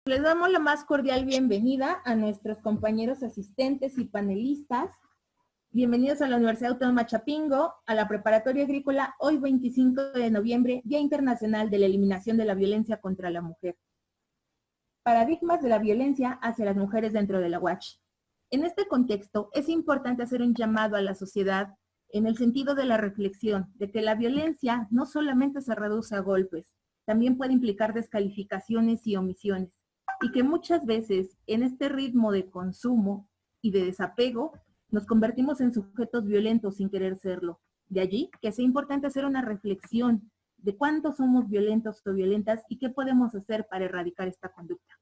Les damos la más cordial bienvenida a nuestros compañeros asistentes y panelistas. Bienvenidos a la Universidad Autónoma Chapingo, a la Preparatoria Agrícola, hoy 25 de noviembre, Día Internacional de la Eliminación de la Violencia contra la Mujer. Paradigmas de la violencia hacia las mujeres dentro de la UACH. En este contexto, es importante hacer un llamado a la sociedad en el sentido de la reflexión, de que la violencia no solamente se reduce a golpes, también puede implicar descalificaciones y omisiones, y que muchas veces en este ritmo de consumo y de desapego nos convertimos en sujetos violentos sin querer serlo. De allí que sea importante hacer una reflexión de cuánto somos violentos o violentas y qué podemos hacer para erradicar esta conducta.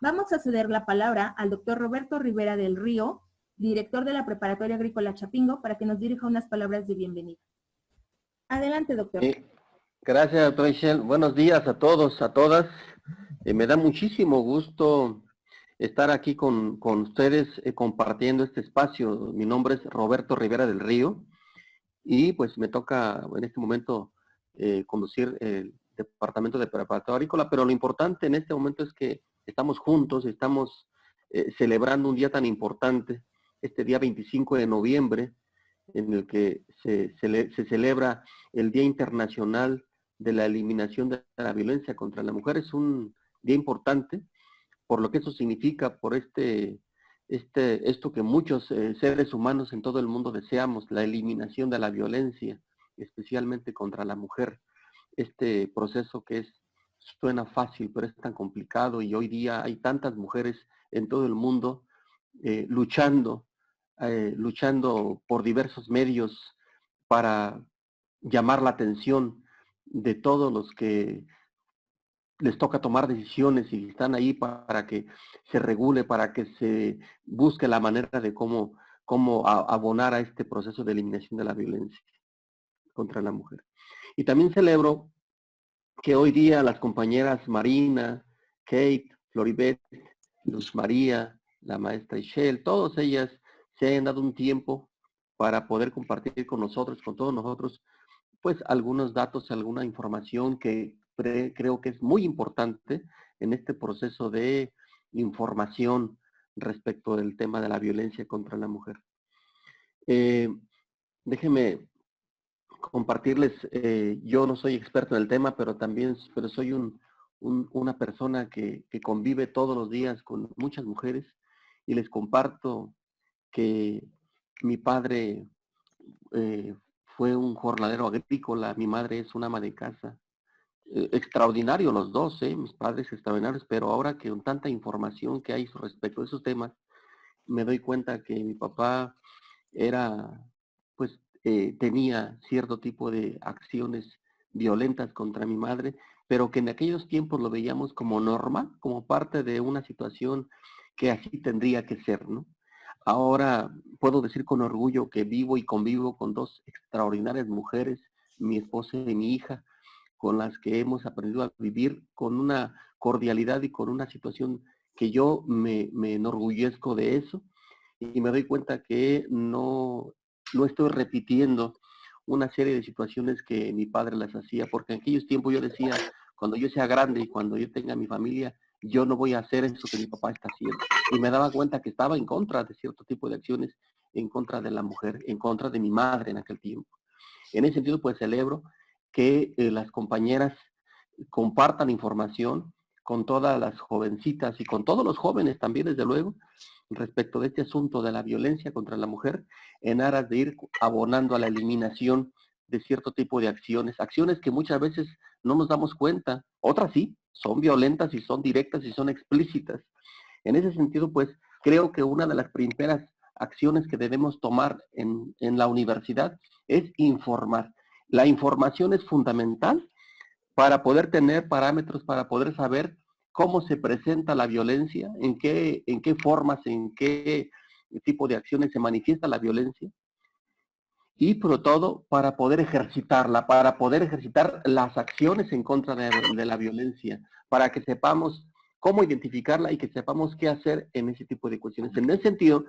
Vamos a ceder la palabra al doctor Roberto Rivera del Río, director de la Preparatoria Agrícola Chapingo, para que nos dirija unas palabras de bienvenida. Adelante, doctor. Gracias, doctor Michelle. Buenos días a todos, a todas. Me da muchísimo gusto estar aquí con ustedes compartiendo este espacio. Mi nombre es Roberto Rivera del Río y pues me toca en este momento conducir el departamento de preparatoria agrícola, pero lo importante en este momento es que estamos juntos, estamos celebrando un día tan importante, este día 25 de noviembre, en el que se celebra el Día Internacional de la Eliminación de la Violencia contra la Mujer. Es un día importante por lo que eso significa, por esto que muchos seres humanos en todo el mundo deseamos, la eliminación de la violencia, especialmente contra la mujer. Este proceso que suena fácil, pero es tan complicado, y hoy día hay tantas mujeres en todo el mundo luchando por diversos medios para llamar la atención de todos los que les toca tomar decisiones y están ahí para que se regule, para que se busque la manera de cómo abonar a este proceso de eliminación de la violencia contra la mujer. Y también celebro que hoy día las compañeras Marina, Kate, Floribet, Luz María, la maestra Ishel, todas ellas se hayan dado un tiempo para poder compartir con nosotros, con todos nosotros, pues algunos datos, alguna información que creo que es muy importante en este proceso de información respecto del tema de la violencia contra la mujer. Déjenme compartirles, yo no soy experto en el tema, pero soy una persona que convive todos los días con muchas mujeres, y les comparto que mi padre fue un jornalero agrícola, mi madre es una ama de casa. Extraordinario los dos, mis padres extraordinarios, pero ahora que con tanta información que hay respecto a esos temas, me doy cuenta que mi papá tenía cierto tipo de acciones violentas contra mi madre, pero que en aquellos tiempos lo veíamos como normal, como parte de una situación que así tendría que ser, ¿no? Ahora puedo decir con orgullo que vivo y convivo con dos extraordinarias mujeres, mi esposa y mi hija, con las que hemos aprendido a vivir con una cordialidad y con una situación que yo me enorgullezco de eso, y me doy cuenta que no estoy repitiendo una serie de situaciones que mi padre las hacía, porque en aquellos tiempos yo decía, cuando yo sea grande y cuando yo tenga mi familia, yo no voy a hacer eso que mi papá está haciendo. Y me daba cuenta que estaba en contra de cierto tipo de acciones, en contra de la mujer, en contra de mi madre en aquel tiempo. En ese sentido, pues celebro que las compañeras compartan información con todas las jovencitas y con todos los jóvenes también, desde luego, respecto de este asunto de la violencia contra la mujer, en aras de ir abonando a la eliminación de cierto tipo de acciones que muchas veces no nos damos cuenta, otras sí, son violentas y son directas y son explícitas. En ese sentido, pues, creo que una de las primeras acciones que debemos tomar en la universidad es informar. La información es fundamental para poder tener parámetros, para poder saber cómo se presenta la violencia, en qué formas, en qué tipo de acciones se manifiesta la violencia, y por todo para poder ejercitarla, para poder ejercitar las acciones en contra de la violencia, para que sepamos cómo identificarla y que sepamos qué hacer en ese tipo de cuestiones. En ese sentido,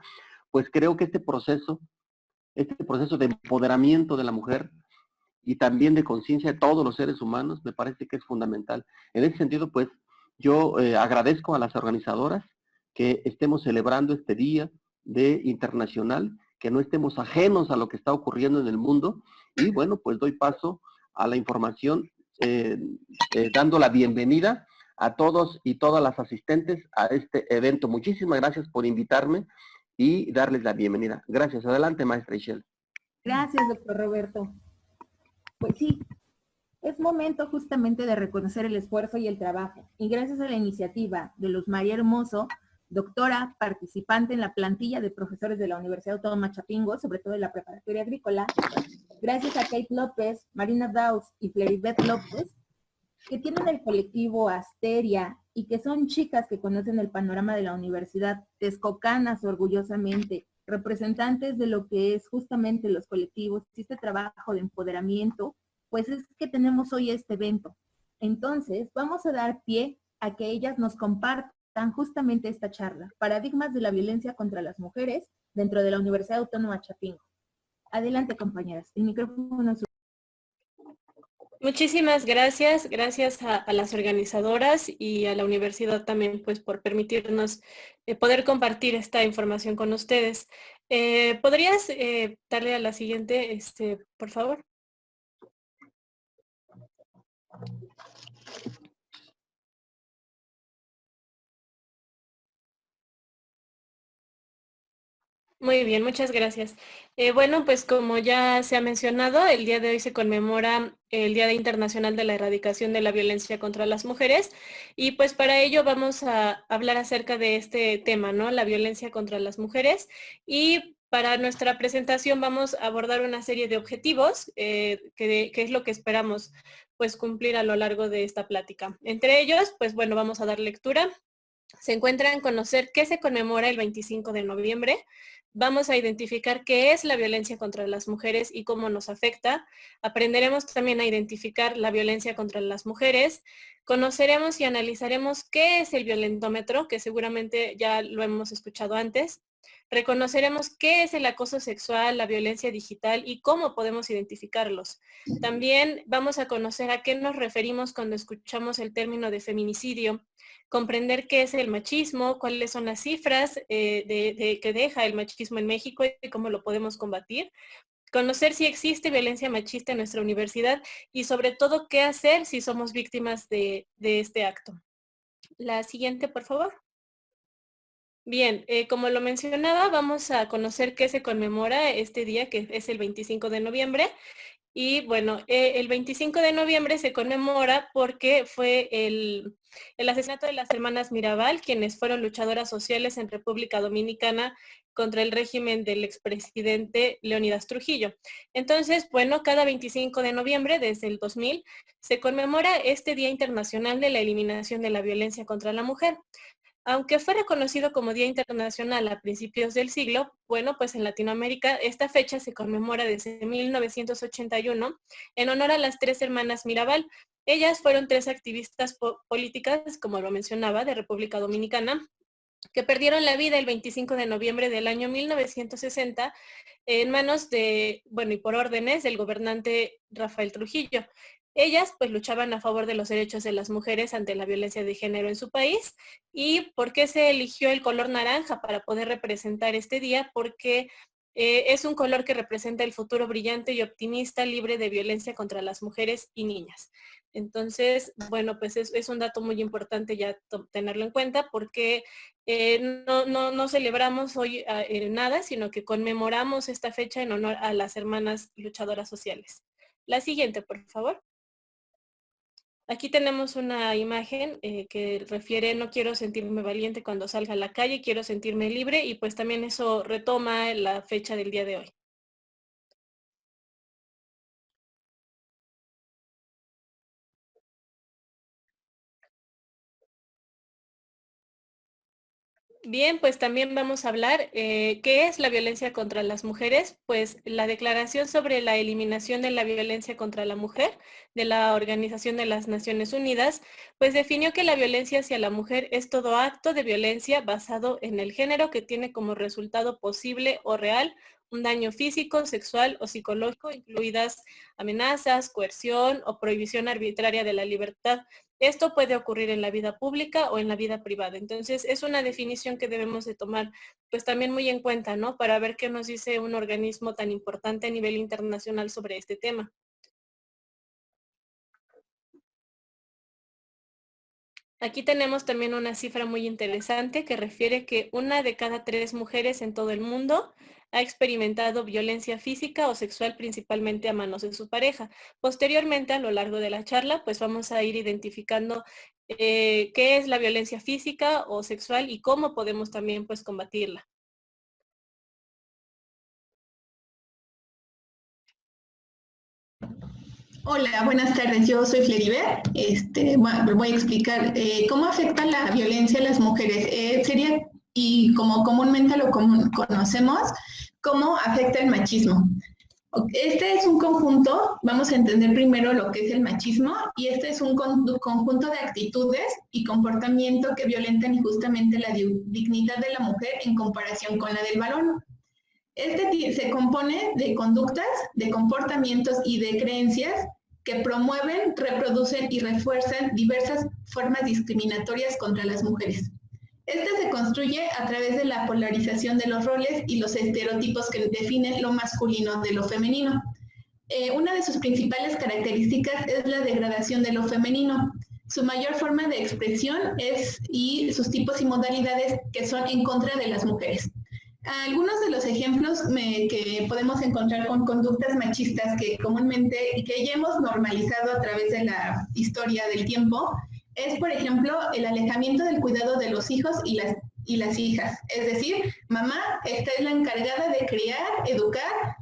pues creo que este proceso de empoderamiento de la mujer y también de conciencia de todos los seres humanos, me parece que es fundamental. En ese sentido, pues, Yo agradezco a las organizadoras que estemos celebrando este día de internacional, que no estemos ajenos a lo que está ocurriendo en el mundo. Y bueno, pues doy paso a la información dando la bienvenida a todos y todas las asistentes a este evento. Muchísimas gracias por invitarme y darles la bienvenida. Gracias. Adelante, maestra Ishel. Gracias, doctor Roberto. Pues sí, es momento justamente de reconocer el esfuerzo y el trabajo. Y gracias a la iniciativa de Luz María Hermoso, doctora, participante en la plantilla de profesores de la Universidad Autónoma Chapingo, sobre todo de la preparatoria agrícola, gracias a Kate López, Marina Daus y Fleribeth López, que tienen el colectivo Asteria y que son chicas que conocen el panorama de la universidad, texcocanas orgullosamente, representantes de lo que es justamente los colectivos, este trabajo de empoderamiento, pues es que tenemos hoy este evento. Entonces, vamos a dar pie a que ellas nos compartan justamente esta charla, paradigmas de la violencia contra las mujeres dentro de la Universidad Autónoma Chapingo. Adelante, compañeras, el micrófono es... Muchísimas gracias, gracias a las organizadoras y a la universidad también pues por permitirnos poder compartir esta información con ustedes. ¿Podrías darle a la siguiente, por favor? Muy bien, muchas gracias. Bueno, pues como ya se ha mencionado, el día de hoy se conmemora el Día Internacional de la Erradicación de la Violencia contra las Mujeres y pues para ello vamos a hablar acerca de este tema, ¿no? La violencia contra las mujeres y para nuestra presentación vamos a abordar una serie de objetivos que es lo que esperamos pues cumplir a lo largo de esta plática. Entre ellos, pues bueno, vamos a dar lectura. Se encuentra en conocer qué se conmemora el 25 de noviembre. Vamos a identificar qué es la violencia contra las mujeres y cómo nos afecta. Aprenderemos también a identificar la violencia contra las mujeres. Conoceremos y analizaremos qué es el violentómetro, que seguramente ya lo hemos escuchado antes. Reconoceremos qué es el acoso sexual, la violencia digital y cómo podemos identificarlos. También vamos a conocer a qué nos referimos cuando escuchamos el término de feminicidio, comprender qué es el machismo, cuáles son las cifras que deja el machismo en México y cómo lo podemos combatir, conocer si existe violencia machista en nuestra universidad y sobre todo qué hacer si somos víctimas de este acto. La siguiente, por favor. Bien, como lo mencionaba, vamos a conocer qué se conmemora este día, que es el 25 de noviembre. Y bueno, el 25 de noviembre se conmemora porque fue el asesinato de las hermanas Mirabal, quienes fueron luchadoras sociales en República Dominicana contra el régimen del expresidente Leonidas Trujillo. Entonces, bueno, cada 25 de noviembre desde el 2000 se conmemora este Día Internacional de la Eliminación de la Violencia contra la Mujer. Aunque fue reconocido como Día Internacional a principios del siglo, bueno, pues en Latinoamérica esta fecha se conmemora desde 1981 en honor a las tres hermanas Mirabal. Ellas fueron tres activistas políticas, como lo mencionaba, de República Dominicana, que perdieron la vida el 25 de noviembre del año 1960 en manos de, bueno, y por órdenes del gobernante Rafael Trujillo. Ellas pues luchaban a favor de los derechos de las mujeres ante la violencia de género en su país. ¿Y por qué se eligió el color naranja para poder representar este día? Porque es un color que representa el futuro brillante y optimista, libre de violencia contra las mujeres y niñas. Entonces, bueno, pues es un dato muy importante ya tenerlo en cuenta porque no celebramos hoy nada, sino que conmemoramos esta fecha en honor a las hermanas luchadoras sociales. La siguiente, por favor. Aquí tenemos una imagen que refiere no quiero sentirme valiente cuando salga a la calle, quiero sentirme libre y pues también eso retoma la fecha del día de hoy. Bien, pues también vamos a hablar qué es la violencia contra las mujeres. Pues la Declaración sobre la Eliminación de la Violencia contra la Mujer de la Organización de las Naciones Unidas, pues definió que la violencia hacia la mujer es todo acto de violencia basado en el género que tiene como resultado posible o real un daño físico, sexual o psicológico, incluidas amenazas, coerción o prohibición arbitraria de la libertad Esto puede ocurrir en la vida pública o en la vida privada. Entonces, es una definición que debemos de tomar pues también muy en cuenta, ¿no? Para ver qué nos dice un organismo tan importante a nivel internacional sobre este tema. Aquí tenemos también una cifra muy interesante que refiere que 1 de cada 3 mujeres en todo el mundo ha experimentado violencia física o sexual, principalmente a manos de su pareja. Posteriormente, a lo largo de la charla, pues vamos a ir identificando qué es la violencia física o sexual y cómo podemos también pues combatirla. Hola, buenas tardes. Yo soy Fleribert. Voy a explicar cómo afecta la violencia a las mujeres. Sería, y como comúnmente lo conocemos, cómo afecta el machismo. Este es un conjunto, vamos a entender primero lo que es el machismo, y este es un conjunto de actitudes y comportamiento que violentan injustamente la dignidad de la mujer en comparación con la del varón. Este se compone de conductas, de comportamientos y de creencias que promueven, reproducen y refuerzan diversas formas discriminatorias contra las mujeres. Este se construye a través de la polarización de los roles y los estereotipos que definen lo masculino de lo femenino. Una de sus principales características es la degradación de lo femenino. Su mayor forma de expresión y sus tipos y modalidades que son en contra de las mujeres. Algunos de los ejemplos que podemos encontrar con conductas machistas que comúnmente y que ya hemos normalizado a través de la historia del tiempo es, por ejemplo, el alejamiento del cuidado de los hijos y las hijas. Es decir, mamá esta es la encargada de criar, educar,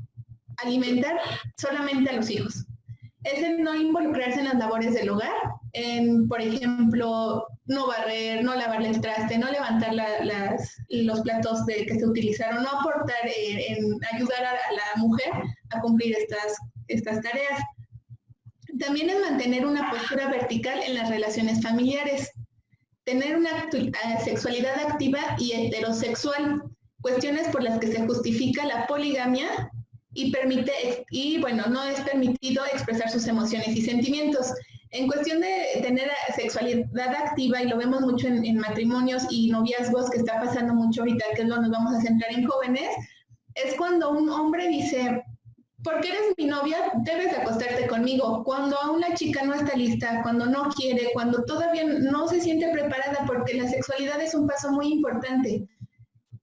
alimentar solamente a los hijos. Es el no involucrarse en las labores del hogar, por ejemplo, no barrer, no lavarle el traste, no levantar los platos que se utilizaron, no aportar en ayudar a la mujer a cumplir estas tareas. También es mantener una postura vertical en las relaciones familiares, tener una sexualidad activa y heterosexual, cuestiones por las que se justifica la poligamia y no es permitido expresar sus emociones y sentimientos. En cuestión de tener sexualidad activa, y lo vemos mucho en matrimonios y noviazgos, que está pasando mucho ahorita, que es lo que nos vamos a centrar en jóvenes, es cuando un hombre dice, porque eres mi novia, debes acostarte conmigo. Cuando a una chica no está lista, cuando no quiere, cuando todavía no se siente preparada, porque la sexualidad es un paso muy importante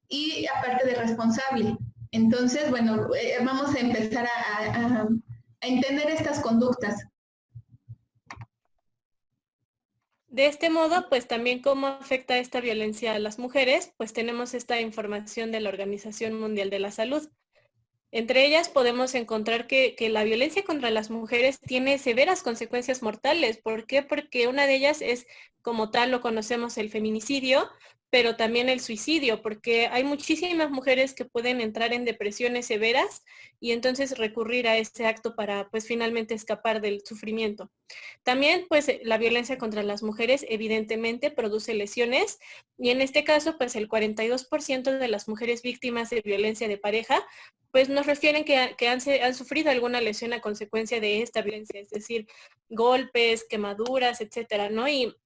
y aparte de responsable. Entonces, vamos a empezar a entender estas conductas. De este modo, pues también cómo afecta esta violencia a las mujeres, pues tenemos esta información de la Organización Mundial de la Salud. Entre ellas podemos encontrar que la violencia contra las mujeres tiene severas consecuencias mortales. ¿Por qué? Porque una de ellas es, como tal lo conocemos, el feminicidio, pero también el suicidio, porque hay muchísimas mujeres que pueden entrar en depresiones severas y entonces recurrir a este acto para pues finalmente escapar del sufrimiento. También pues la violencia contra las mujeres evidentemente produce lesiones y en este caso pues el 42% de las mujeres víctimas de violencia de pareja pues nos refieren que han sufrido alguna lesión a consecuencia de esta violencia, es decir, golpes, quemaduras, etcétera, ¿no? Y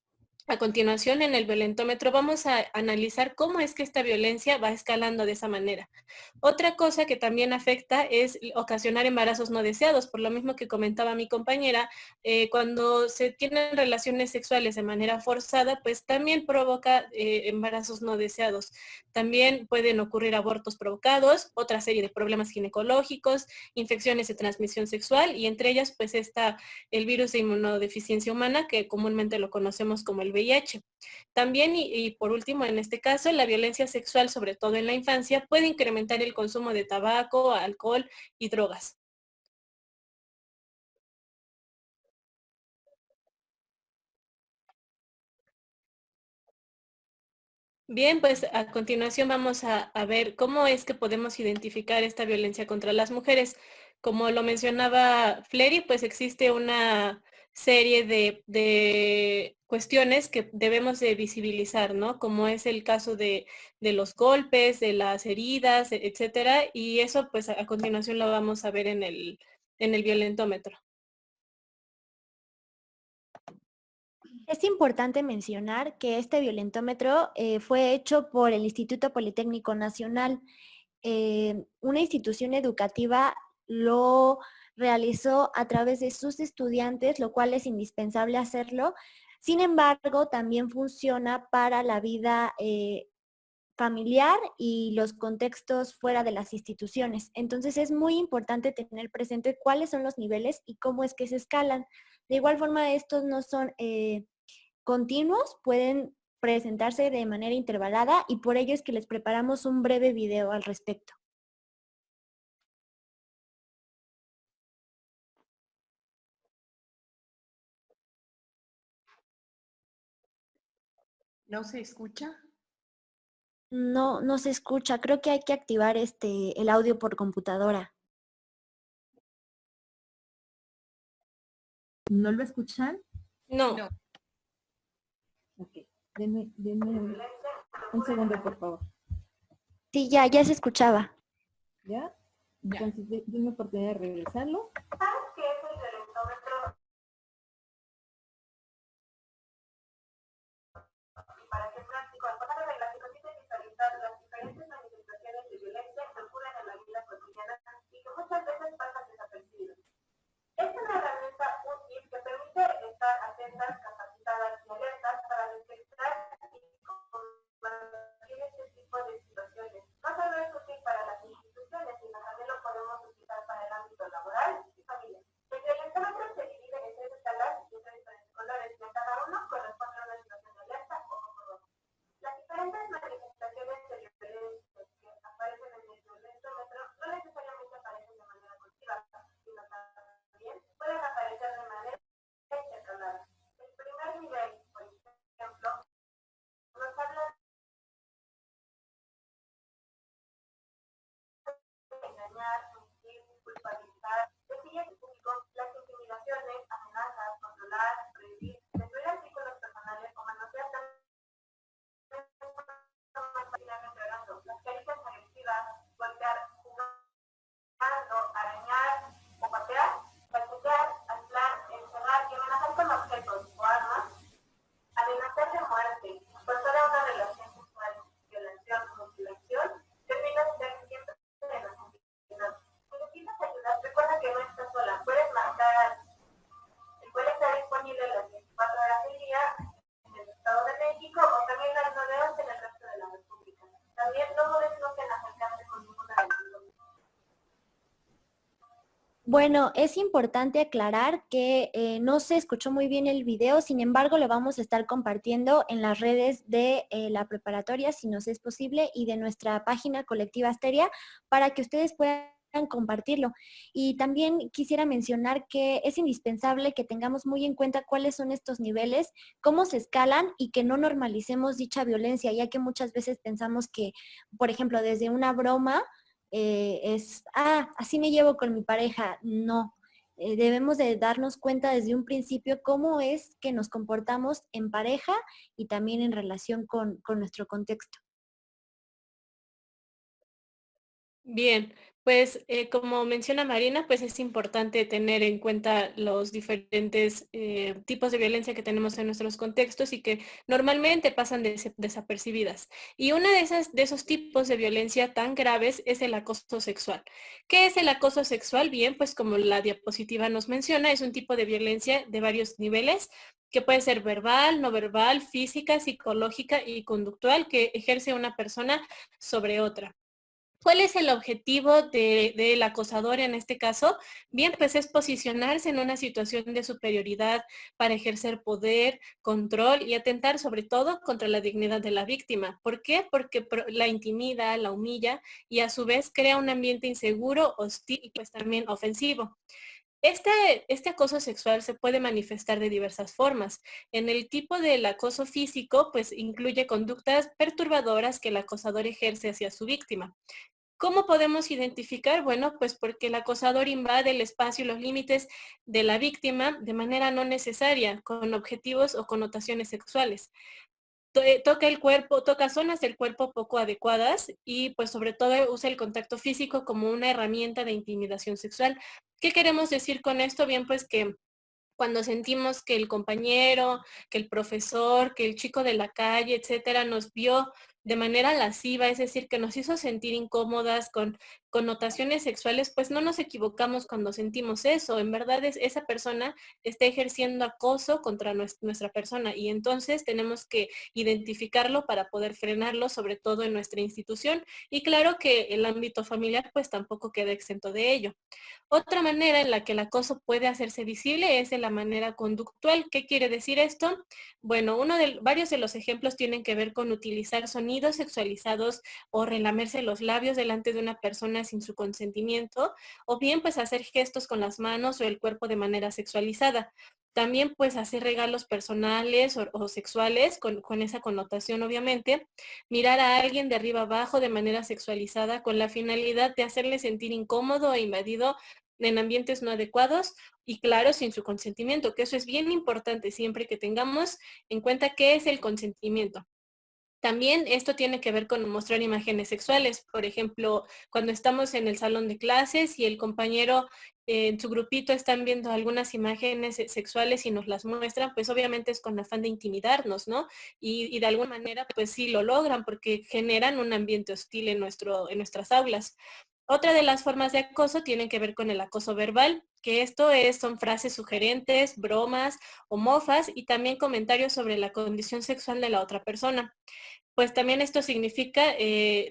a continuación, en el violentómetro vamos a analizar cómo es que esta violencia va escalando de esa manera. Otra cosa que también afecta es ocasionar embarazos no deseados, por lo mismo que comentaba mi compañera, cuando se tienen relaciones sexuales de manera forzada, pues también provoca embarazos no deseados. También pueden ocurrir abortos provocados, otra serie de problemas ginecológicos, infecciones de transmisión sexual y entre ellas pues está el virus de inmunodeficiencia humana, que comúnmente lo conocemos como el VIH. También, y por último, en este caso, la violencia sexual, sobre todo en la infancia, puede incrementar el consumo de tabaco, alcohol y drogas. Bien, pues a continuación vamos a ver cómo es que podemos identificar esta violencia contra las mujeres. Como lo mencionaba Flery, pues existe una serie de cuestiones que debemos de visibilizar, ¿no? Como es el caso de los golpes, de las heridas, etcétera, y eso pues a continuación lo vamos a ver en el violentómetro. Es importante mencionar que este violentómetro fue hecho por el Instituto Politécnico Nacional. Una institución educativa lo realizó a través de sus estudiantes, lo cual es indispensable hacerlo. Sin embargo, también funciona para la vida familiar y los contextos fuera de las instituciones. Entonces es muy importante tener presente cuáles son los niveles y cómo es que se escalan. De igual forma, estos no son continuos, pueden presentarse de manera intervalada y por ello es que les preparamos un breve video al respecto. ¿No se escucha? No, no se escucha. Creo que hay que activar el audio por computadora. ¿No lo escuchan? No. No. Ok, denme un segundo, por favor. Sí, ya se escuchaba. ¿Ya? Ya. Entonces, denme oportunidad de regresarlo. ¿Sabes qué es el violentómetro? ¿Y para qué práctico? Al poner reglas que consiste en visualizar las diferentes manifestaciones de violencia que ocurren en la vida cotidiana y que muchas veces pasan desapercibidas. Es una herramienta útil que permite estar atentas, capacitadas y alertas para detectar y combatir este tipo de situaciones. No solo es útil para las instituciones, sino también lo podemos utilizar para el ámbito laboral y familiar. El violentómetro se divide en 3 escalas de 3 diferentes colores, y a cada uno corresponde a una situación de alerta o compromiso. Las diferentes manifestaciones de violencia que aparecen en el violentómetro no necesariamente aparecen de manera continua, sino también pueden aparecer de manera intercalada. El primer nivel, por ejemplo, nos habla de engañar, mentir, culpabilizar, decir en público, las intimidaciones, amenazas, controlar, prohibir, destruir artículos personales o manosear las caricias agresivas, golpear, jugando, arañar o patear, salpicar, aislar, encerrar y amenazar con objetos o armas, amenazar de muerte, forzar a una relación sexual, violación, mutilación, terminan ser siempre de los asesinatos. Si necesitas ayuda, recuerda que no estás sola. Puedes marcar, puede estar disponible las 24 horas del día en el Estado de México o también las 9 en el resto de la República. También no dudes nunca en acercarte con ninguna de las dos. Bueno, es importante aclarar que no se escuchó muy bien el video, sin embargo, lo vamos a estar compartiendo en las redes de la preparatoria, si nos es posible, y de nuestra página colectiva Asteria, para que ustedes puedan compartirlo. Y también quisiera mencionar que es indispensable que tengamos muy en cuenta cuáles son estos niveles, cómo se escalan y que no normalicemos dicha violencia, ya que muchas veces pensamos que, por ejemplo, desde una broma, así me llevo con mi pareja. No, debemos de darnos cuenta desde un principio cómo es que nos comportamos en pareja y también en relación con nuestro contexto. Bien, pues como menciona Marina, pues es importante tener en cuenta los diferentes tipos de violencia que tenemos en nuestros contextos y que normalmente pasan desapercibidas. Y una de esos tipos de violencia tan graves es el acoso sexual. ¿Qué es el acoso sexual? Bien, pues como la diapositiva nos menciona, es un tipo de violencia de varios niveles que puede ser verbal, no verbal, física, psicológica y conductual que ejerce una persona sobre otra. ¿Cuál es el objetivo del acosador en este caso? Bien, pues es posicionarse en una situación de superioridad para ejercer poder, control y atentar sobre todo contra la dignidad de la víctima. ¿Por qué? Porque la intimida, la humilla y a su vez crea un ambiente inseguro, hostil y pues también ofensivo. Este acoso sexual se puede manifestar de diversas formas. En el tipo del acoso físico, pues incluye conductas perturbadoras que el acosador ejerce hacia su víctima. ¿Cómo podemos identificar? Bueno, pues porque el acosador invade el espacio y los límites de la víctima de manera no necesaria, con objetivos o connotaciones sexuales. Toca el cuerpo, toca zonas del cuerpo poco adecuadas y pues sobre todo usa el contacto físico como una herramienta de intimidación sexual. ¿Qué queremos decir con esto? Bien, pues que cuando sentimos que el compañero, que el profesor, que el chico de la calle, etcétera, nos vio de manera lasciva, es decir, que nos hizo sentir incómodas con connotaciones sexuales, pues no nos equivocamos cuando sentimos eso. En verdad esa persona está ejerciendo acoso contra nuestra persona y entonces tenemos que identificarlo para poder frenarlo, sobre todo en nuestra institución. Y claro que el ámbito familiar pues tampoco queda exento de ello. Otra manera en la que el acoso puede hacerse visible es de la manera conductual. ¿Qué quiere decir esto? Bueno, varios de los ejemplos tienen que ver con utilizar sonidos sexualizados o relamerse los labios delante de una persona sin su consentimiento, o bien pues hacer gestos con las manos o el cuerpo de manera sexualizada. También pues hacer regalos personales o sexuales con esa connotación obviamente. Mirar a alguien de arriba abajo de manera sexualizada con la finalidad de hacerle sentir incómodo e invadido en ambientes no adecuados y claro, sin su consentimiento, que eso es bien importante siempre que tengamos en cuenta qué es el consentimiento. También esto tiene que ver con mostrar imágenes sexuales. Por ejemplo, cuando estamos en el salón de clases y el compañero en su grupito están viendo algunas imágenes sexuales y nos las muestran, pues obviamente es con afán de intimidarnos, ¿no? Y de alguna manera, pues sí lo logran porque generan un ambiente hostil en nuestras aulas. Otra de las formas de acoso tienen que ver con el acoso verbal, que son frases sugerentes, bromas o mofas y también comentarios sobre la condición sexual de la otra persona. Pues también esto significa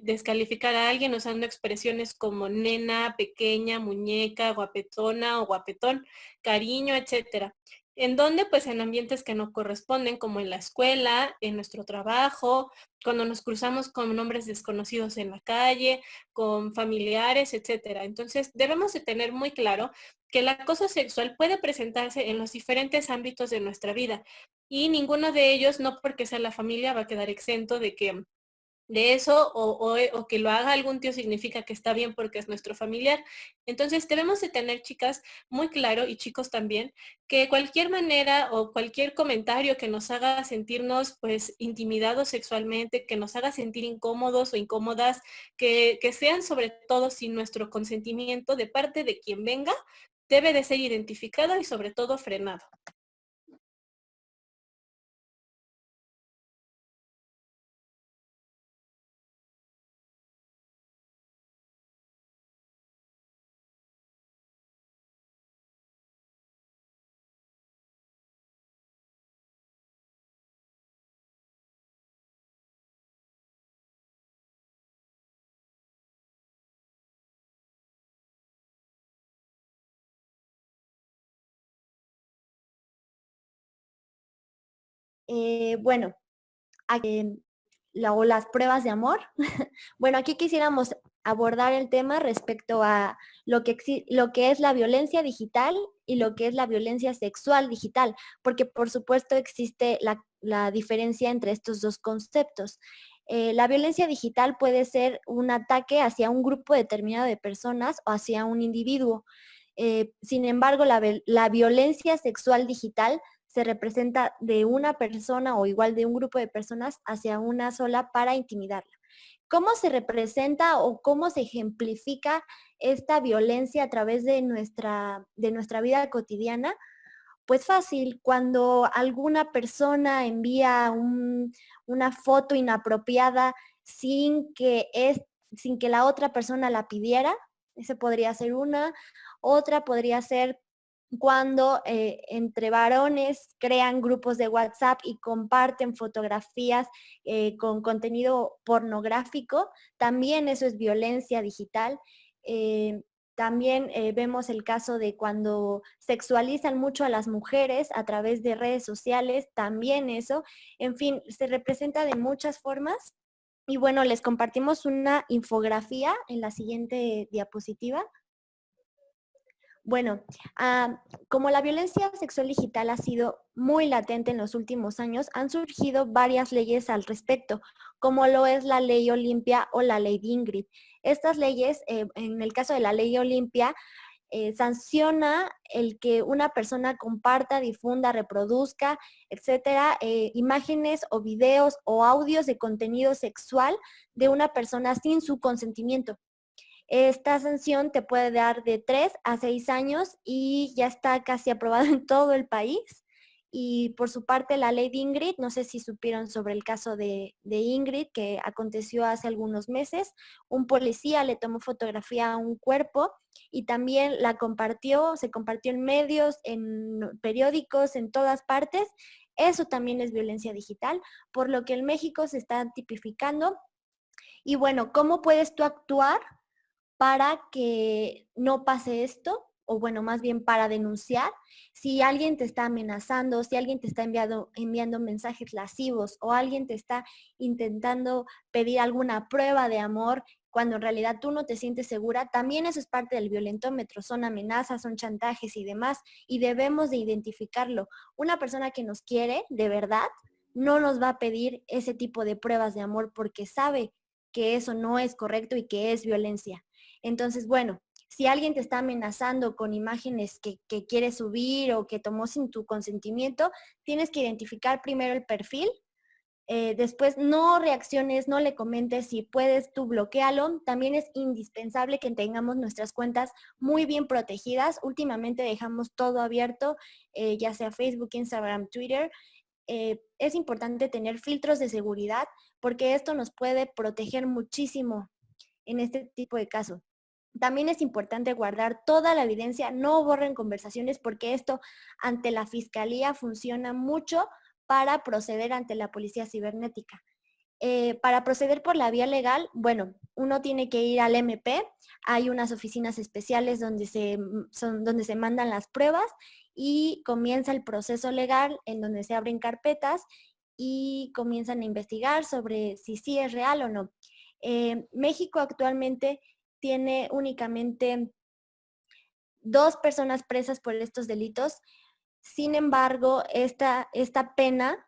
descalificar a alguien usando expresiones como nena, pequeña, muñeca, guapetona o guapetón, cariño, etcétera. ¿En dónde? Pues en ambientes que no corresponden, como en la escuela, en nuestro trabajo, cuando nos cruzamos con nombres desconocidos en la calle, con familiares, etcétera. Entonces, debemos de tener muy claro que el acoso sexual puede presentarse en los diferentes ámbitos de nuestra vida y ninguno de ellos, no porque sea la familia, va a quedar exento de eso o que lo haga algún tío significa que está bien porque es nuestro familiar. Entonces debemos de tener, chicas, muy claro y chicos también, que cualquier manera o cualquier comentario que nos haga sentirnos pues intimidados sexualmente, que nos haga sentir incómodos o incómodas, que sean sobre todo sin nuestro consentimiento de parte de quien venga, debe de ser identificado y sobre todo frenado. Bueno, o las pruebas de amor. Bueno, aquí quisiéramos abordar el tema respecto a lo que es la violencia digital y lo que es la violencia sexual digital, porque por supuesto existe la diferencia entre estos dos conceptos. La violencia digital puede ser un ataque hacia un grupo determinado de personas o hacia un individuo. Sin embargo, la violencia sexual digital se representa de una persona o igual de un grupo de personas hacia una sola para intimidarla. ¿Cómo se representa o cómo se ejemplifica esta violencia a través de nuestra vida cotidiana? Pues fácil, cuando alguna persona envía una foto inapropiada sin que la otra persona la pidiera, esa podría ser una. Otra podría ser cuando entre varones crean grupos de WhatsApp y comparten fotografías con contenido pornográfico, también eso es violencia digital. También vemos el caso de cuando sexualizan mucho a las mujeres a través de redes sociales, también eso. En fin, se representa de muchas formas. Y bueno, les compartimos una infografía en la siguiente diapositiva. Bueno, como la violencia sexual digital ha sido muy latente en los últimos años, han surgido varias leyes al respecto, como lo es la Ley Olimpia o la Ley Ingrid. Estas leyes, en el caso de la Ley Olimpia, sanciona el que una persona comparta, difunda, reproduzca, etcétera, imágenes o videos o audios de contenido sexual de una persona sin su consentimiento. Esta sanción te puede dar de 3 a 6 años y ya está casi aprobado en todo el país. Y por su parte la ley de Ingrid, no sé si supieron sobre el caso de Ingrid que aconteció hace algunos meses. Un policía le tomó fotografía a un cuerpo y también la compartió, se compartió en medios, en periódicos, en todas partes. Eso también es violencia digital, por lo que en México se está tipificando. Y bueno, ¿cómo puedes tú actuar para que no pase esto? O bueno, más bien para denunciar. Si alguien te está amenazando, si alguien te está enviando mensajes lascivos o alguien te está intentando pedir alguna prueba de amor cuando en realidad tú no te sientes segura, también eso es parte del violentómetro. Son amenazas, son chantajes y demás, y debemos de identificarlo. Una persona que nos quiere, de verdad, no nos va a pedir ese tipo de pruebas de amor porque sabe que eso no es correcto y que es violencia. Entonces, bueno, si alguien te está amenazando con imágenes que quiere subir o que tomó sin tu consentimiento, tienes que identificar primero el perfil. Después no reacciones, no le comentes, si puedes tú bloquéalo. También es indispensable que tengamos nuestras cuentas muy bien protegidas. Últimamente dejamos todo abierto, ya sea Facebook, Instagram, Twitter. Es importante tener filtros de seguridad porque esto nos puede proteger muchísimo en este tipo de casos. También es importante guardar toda la evidencia, no borren conversaciones porque esto ante la fiscalía funciona mucho para proceder ante la policía cibernética. Para proceder por la vía legal, bueno, uno tiene que ir al MP, hay unas oficinas especiales donde se mandan las pruebas y comienza el proceso legal en donde se abren carpetas y comienzan a investigar sobre si sí es real o no. México actualmente tiene únicamente 2 personas presas por estos delitos. Sin embargo, esta pena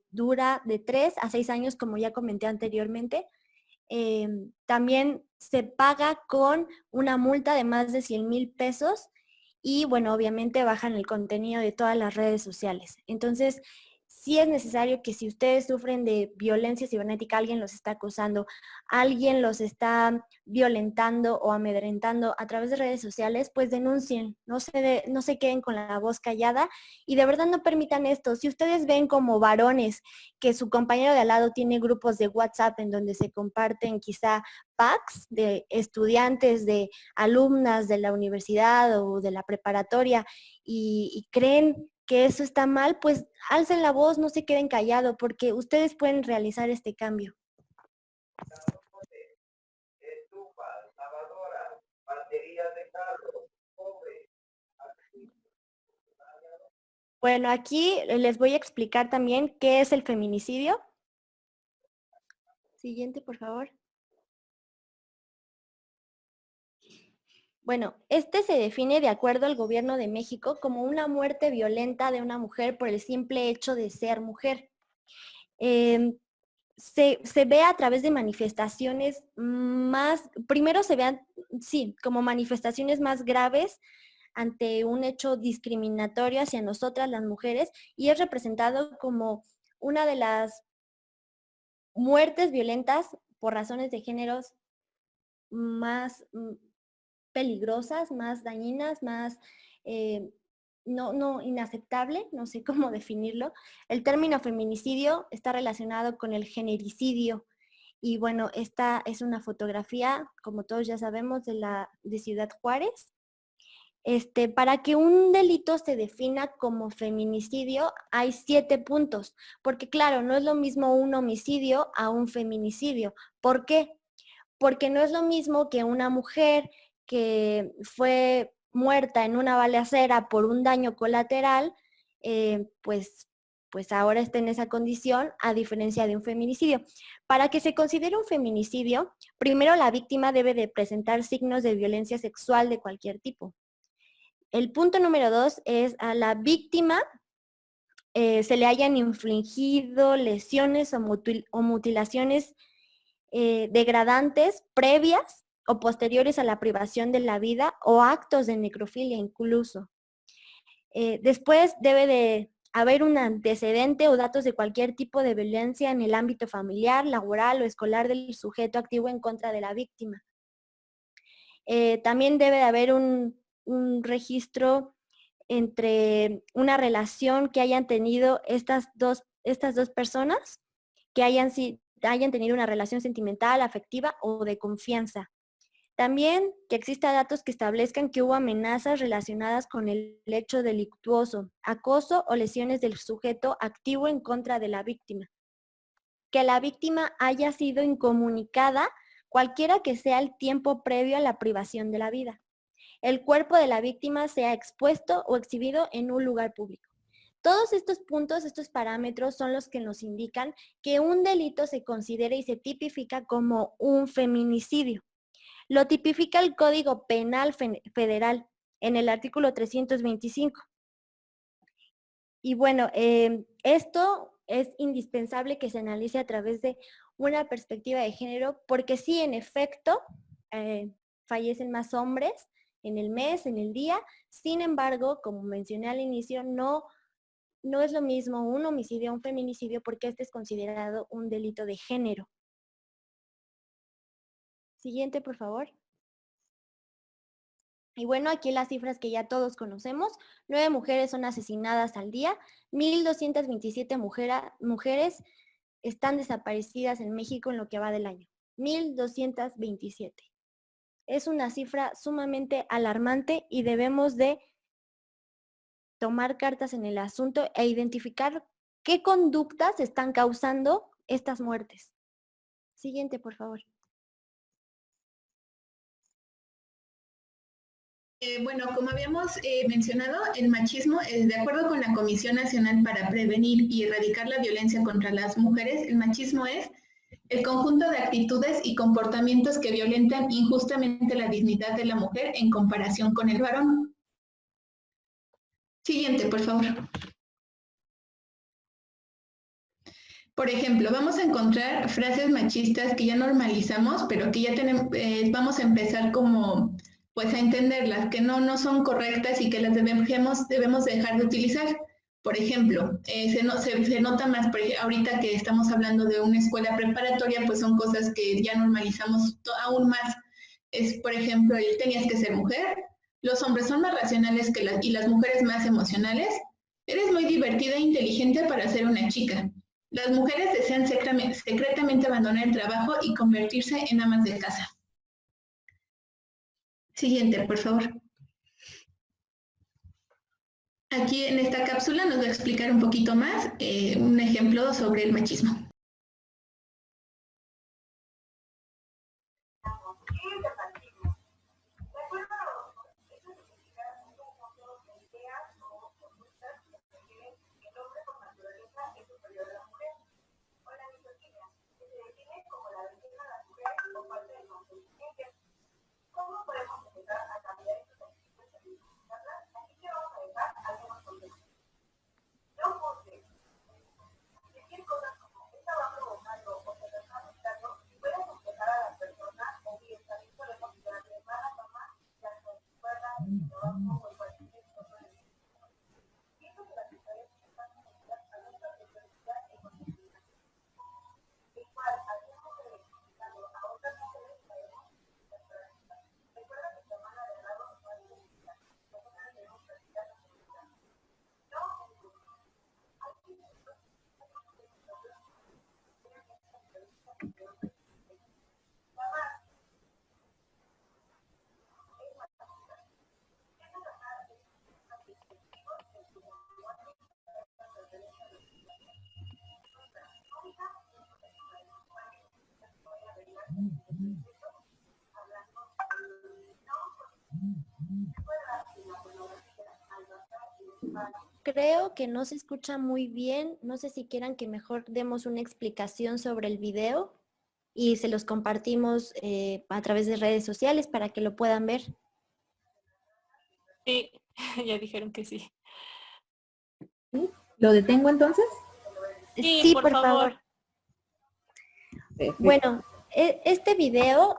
dura de 3 a 6 años, como ya comenté anteriormente. También se paga con una multa de más de 100,000 pesos y, bueno, obviamente bajan el contenido de todas las redes sociales. Entonces, sí es necesario que si ustedes sufren de violencia cibernética, alguien los está acosando, alguien los está violentando o amedrentando a través de redes sociales, pues denuncien, no se queden con la voz callada y de verdad no permitan esto. Si ustedes ven como varones que su compañero de al lado tiene grupos de WhatsApp en donde se comparten quizá packs de estudiantes, de alumnas de la universidad o de la preparatoria y creen que eso está mal, pues alcen la voz, no se queden callados, porque ustedes pueden realizar este cambio. Bueno, aquí les voy a explicar también qué es el feminicidio. Siguiente, por favor. Bueno, este se define de acuerdo al Gobierno de México como una muerte violenta de una mujer por el simple hecho de ser mujer. Se ve a través de manifestaciones primero se vean, sí, como manifestaciones más graves ante un hecho discriminatorio hacia nosotras las mujeres y es representado como una de las muertes violentas por razones de géneros más peligrosas, más dañinas, más inaceptable, no sé cómo definirlo. El término feminicidio está relacionado con el genericidio. Y bueno, esta es una fotografía, como todos ya sabemos, de Ciudad Juárez. Para que un delito se defina como feminicidio, hay 7 puntos. Porque claro, no es lo mismo un homicidio a un feminicidio. ¿Por qué? Porque no es lo mismo que una mujer que fue muerta en una balacera por un daño colateral, pues ahora está en esa condición, a diferencia de un feminicidio. Para que se considere un feminicidio, primero la víctima debe de presentar signos de violencia sexual de cualquier tipo. El punto número 2 es a la víctima se le hayan infligido lesiones o mutilaciones degradantes previas o posteriores a la privación de la vida o actos de necrofilia incluso. Después debe de haber un antecedente o datos de cualquier tipo de violencia en el ámbito familiar, laboral o escolar del sujeto activo en contra de la víctima. También debe de haber un registro entre una relación que hayan tenido estas dos personas, que hayan tenido una relación sentimental, afectiva o de confianza. También que exista datos que establezcan que hubo amenazas relacionadas con el hecho delictuoso, acoso o lesiones del sujeto activo en contra de la víctima. Que la víctima haya sido incomunicada, cualquiera que sea el tiempo previo a la privación de la vida. El cuerpo de la víctima sea expuesto o exhibido en un lugar público. Todos estos puntos, estos parámetros son los que nos indican que un delito se considera y se tipifica como un feminicidio. Lo tipifica el Código Penal Federal en el artículo 325. Y bueno, esto es indispensable que se analice a través de una perspectiva de género, porque sí, en efecto, fallecen más hombres en el mes, en el día. Sin embargo, como mencioné al inicio, no es lo mismo un homicidio a un feminicidio, porque este es considerado un delito de género. Siguiente, por favor. Y bueno, aquí las cifras que ya todos conocemos. 9 mujeres son asesinadas al día. 1,227 mujeres están desaparecidas en México en lo que va del año. 1,227. Es una cifra sumamente alarmante y debemos de tomar cartas en el asunto e identificar qué conductas están causando estas muertes. Siguiente, por favor. Bueno, como habíamos mencionado, el machismo, de acuerdo con la Comisión Nacional para Prevenir y Erradicar la Violencia contra las Mujeres, el machismo es el conjunto de actitudes y comportamientos que violentan injustamente la dignidad de la mujer en comparación con el varón. Siguiente, por favor. Por ejemplo, vamos a encontrar frases machistas que ya normalizamos, pero que ya vamos a empezar como pues a entenderlas, que no son correctas y que las debemos dejar de utilizar. Por ejemplo, se nota más, ahorita que estamos hablando de una escuela preparatoria, pues son cosas que ya normalizamos aún más. Es, por ejemplo, el tenías que ser mujer, los hombres son más racionales y las mujeres más emocionales, eres muy divertida e inteligente para ser una chica. Las mujeres desean secretamente abandonar el trabajo y convertirse en amas de casa. Siguiente, por favor. Aquí en esta cápsula nos va a explicar un poquito más un ejemplo sobre el machismo. Creo que no se escucha muy bien. No sé si quieran que mejor demos una explicación sobre el video y se los compartimos a través de redes sociales para que lo puedan ver. Sí, ya dijeron que sí. ¿Lo detengo entonces? Sí, por favor. Perfecto. Bueno, este video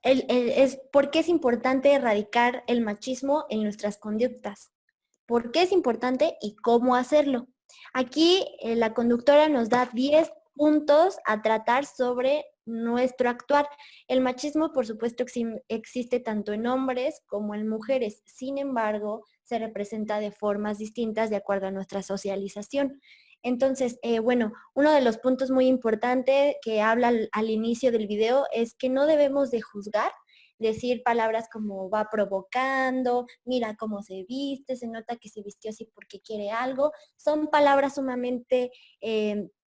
es por qué es importante erradicar el machismo en nuestras conductas. ¿Por qué es importante y cómo hacerlo? Aquí la conductora nos da 10 puntos a tratar sobre nuestro actuar. El machismo, por supuesto, existe tanto en hombres como en mujeres. Sin embargo, se representa de formas distintas de acuerdo a nuestra socialización. Entonces, bueno, uno de los puntos muy importantes que habla al inicio del video es que no debemos de juzgar, decir palabras como va provocando, mira cómo se viste, se nota que se vistió así porque quiere algo. Son palabras sumamente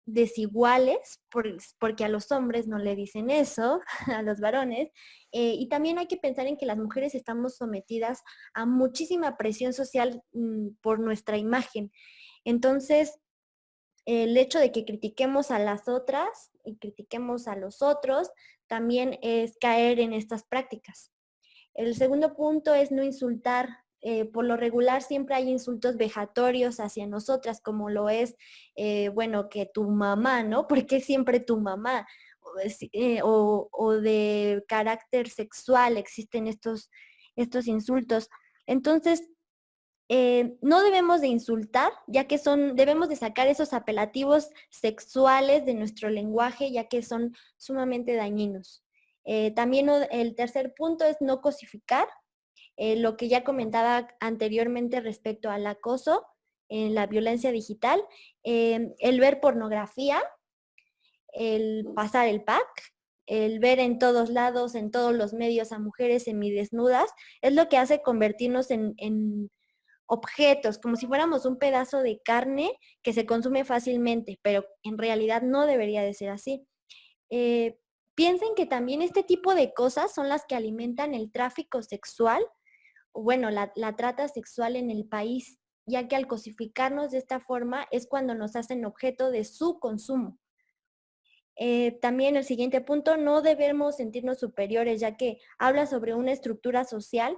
desiguales, porque a los hombres no le dicen eso, a los varones, y también hay que pensar en que las mujeres estamos sometidas a muchísima presión social por nuestra imagen. Entonces, el hecho de que critiquemos a las otras y critiquemos a los otros también es caer en estas prácticas. El segundo punto es no insultar. Por lo regular siempre hay insultos vejatorios hacia nosotras, como lo es, bueno, que tu mamá, ¿no? ¿Por qué siempre tu mamá? O de carácter sexual existen estos insultos. Entonces, no debemos de insultar, ya que debemos de sacar esos apelativos sexuales de nuestro lenguaje, ya que son sumamente dañinos. También el tercer punto es no cosificar. Lo que ya comentaba anteriormente respecto al acoso, la violencia digital, el ver pornografía, el pasar el pack, el ver en todos lados, en todos los medios a mujeres semidesnudas, es lo que hace convertirnos en objetos, como si fuéramos un pedazo de carne que se consume fácilmente, pero en realidad no debería de ser así. Piensen que también este tipo de cosas son las que alimentan el tráfico sexual, bueno, la trata sexual en el país, ya que al cosificarnos de esta forma es cuando nos hacen objeto de su consumo. También el siguiente punto, no debemos sentirnos superiores, ya que habla sobre una estructura social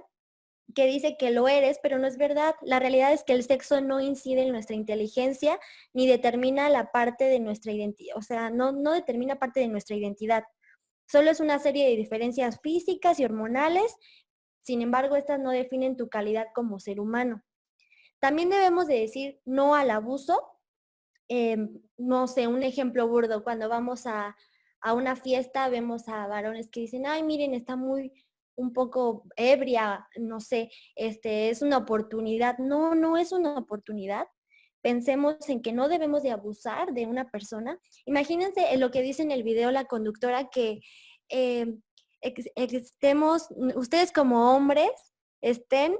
que dice que lo eres, pero no es verdad. La realidad es que el sexo no incide en nuestra inteligencia ni determina la parte de nuestra identidad, o sea, no determina parte de nuestra identidad. Solo es una serie de diferencias físicas y hormonales. Sin embargo, estas no definen tu calidad como ser humano. También debemos de decir no al abuso. No sé, un ejemplo burdo, cuando vamos a una fiesta vemos a varones que dicen, ay, miren, está un poco ebria, no sé, es una oportunidad. No, no es una oportunidad. Pensemos en que no debemos de abusar de una persona. Imagínense en lo que dice en el video la conductora, que ustedes como hombres estén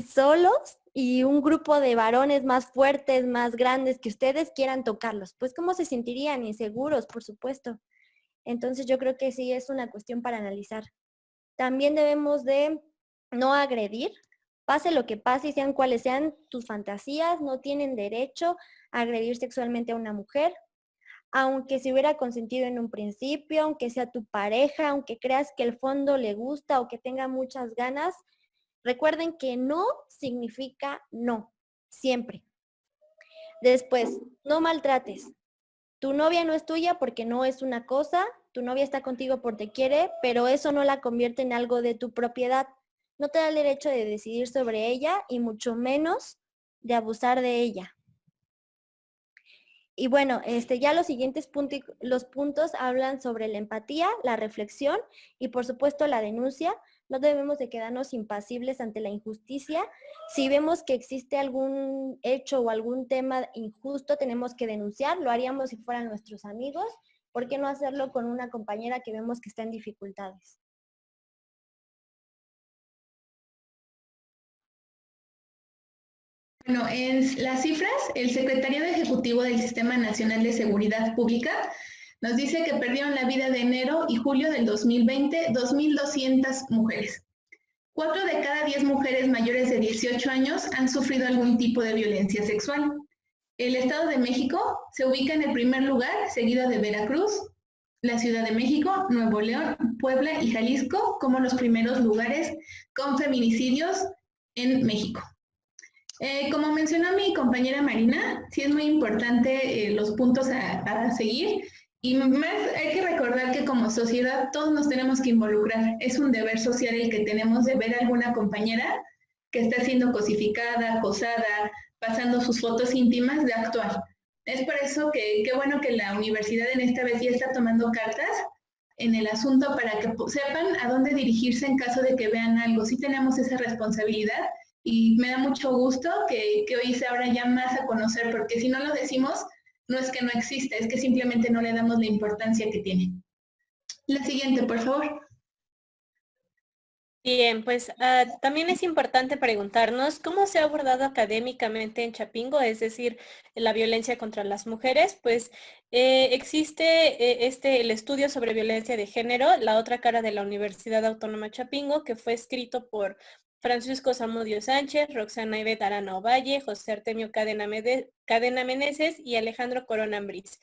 solos y un grupo de varones más fuertes, más grandes que ustedes quieran tocarlos. Pues ¿cómo se sentirían? Inseguros, por supuesto. Entonces yo creo que sí es una cuestión para analizar. También debemos de no agredir. Pase lo que pase y sean cuales sean tus fantasías, no tienen derecho a agredir sexualmente a una mujer. Aunque se hubiera consentido en un principio, aunque sea tu pareja, aunque creas que el fondo le gusta o que tenga muchas ganas, recuerden que no significa no, siempre. Después, no maltrates. Tu novia no es tuya porque no es una cosa, tu novia está contigo porque te quiere, pero eso no la convierte en algo de tu propiedad. No te da el derecho de decidir sobre ella y mucho menos de abusar de ella. Y bueno, ya los siguientes puntos hablan sobre la empatía, la reflexión y por supuesto la denuncia. No debemos de quedarnos impasibles ante la injusticia. Si vemos que existe algún hecho o algún tema injusto, tenemos que denunciar. Lo haríamos si fueran nuestros amigos. ¿Por qué no hacerlo con una compañera que vemos que está en dificultades? Bueno, en las cifras, el Secretariado Ejecutivo del Sistema Nacional de Seguridad Pública nos dice que perdieron la vida de enero y julio del 2020 2.200 mujeres. 4 de cada 10 mujeres mayores de 18 años han sufrido algún tipo de violencia sexual. El Estado de México se ubica en el primer lugar, seguido de Veracruz, la Ciudad de México, Nuevo León, Puebla y Jalisco como los primeros lugares con feminicidios en México. Como mencionó mi compañera Marina, sí es muy importante los puntos a seguir, y más hay que recordar que como sociedad todos nos tenemos que involucrar. Es un deber social el que tenemos de ver a alguna compañera que está siendo cosificada, acosada, pasando sus fotos íntimas, de actuar. Es por eso que qué bueno que la universidad en esta vez ya está tomando cartas en el asunto para que sepan a dónde dirigirse en caso de que vean algo. Sí tenemos esa responsabilidad y me da mucho gusto que hoy se abra ya más a conocer, porque si no lo decimos, no es que no exista, es que simplemente no le damos la importancia que tiene. La siguiente, por favor. Bien, pues también es importante preguntarnos cómo se ha abordado académicamente en Chapingo, es decir, la violencia contra las mujeres. Pues existe el estudio sobre violencia de género, la otra cara de la Universidad Autónoma Chapingo, que fue escrito por Francisco Zamudio Sánchez, Roxana Ivette Arana Ovalle, José Artemio Cadena Meneses y Alejandro Corona Ambriz.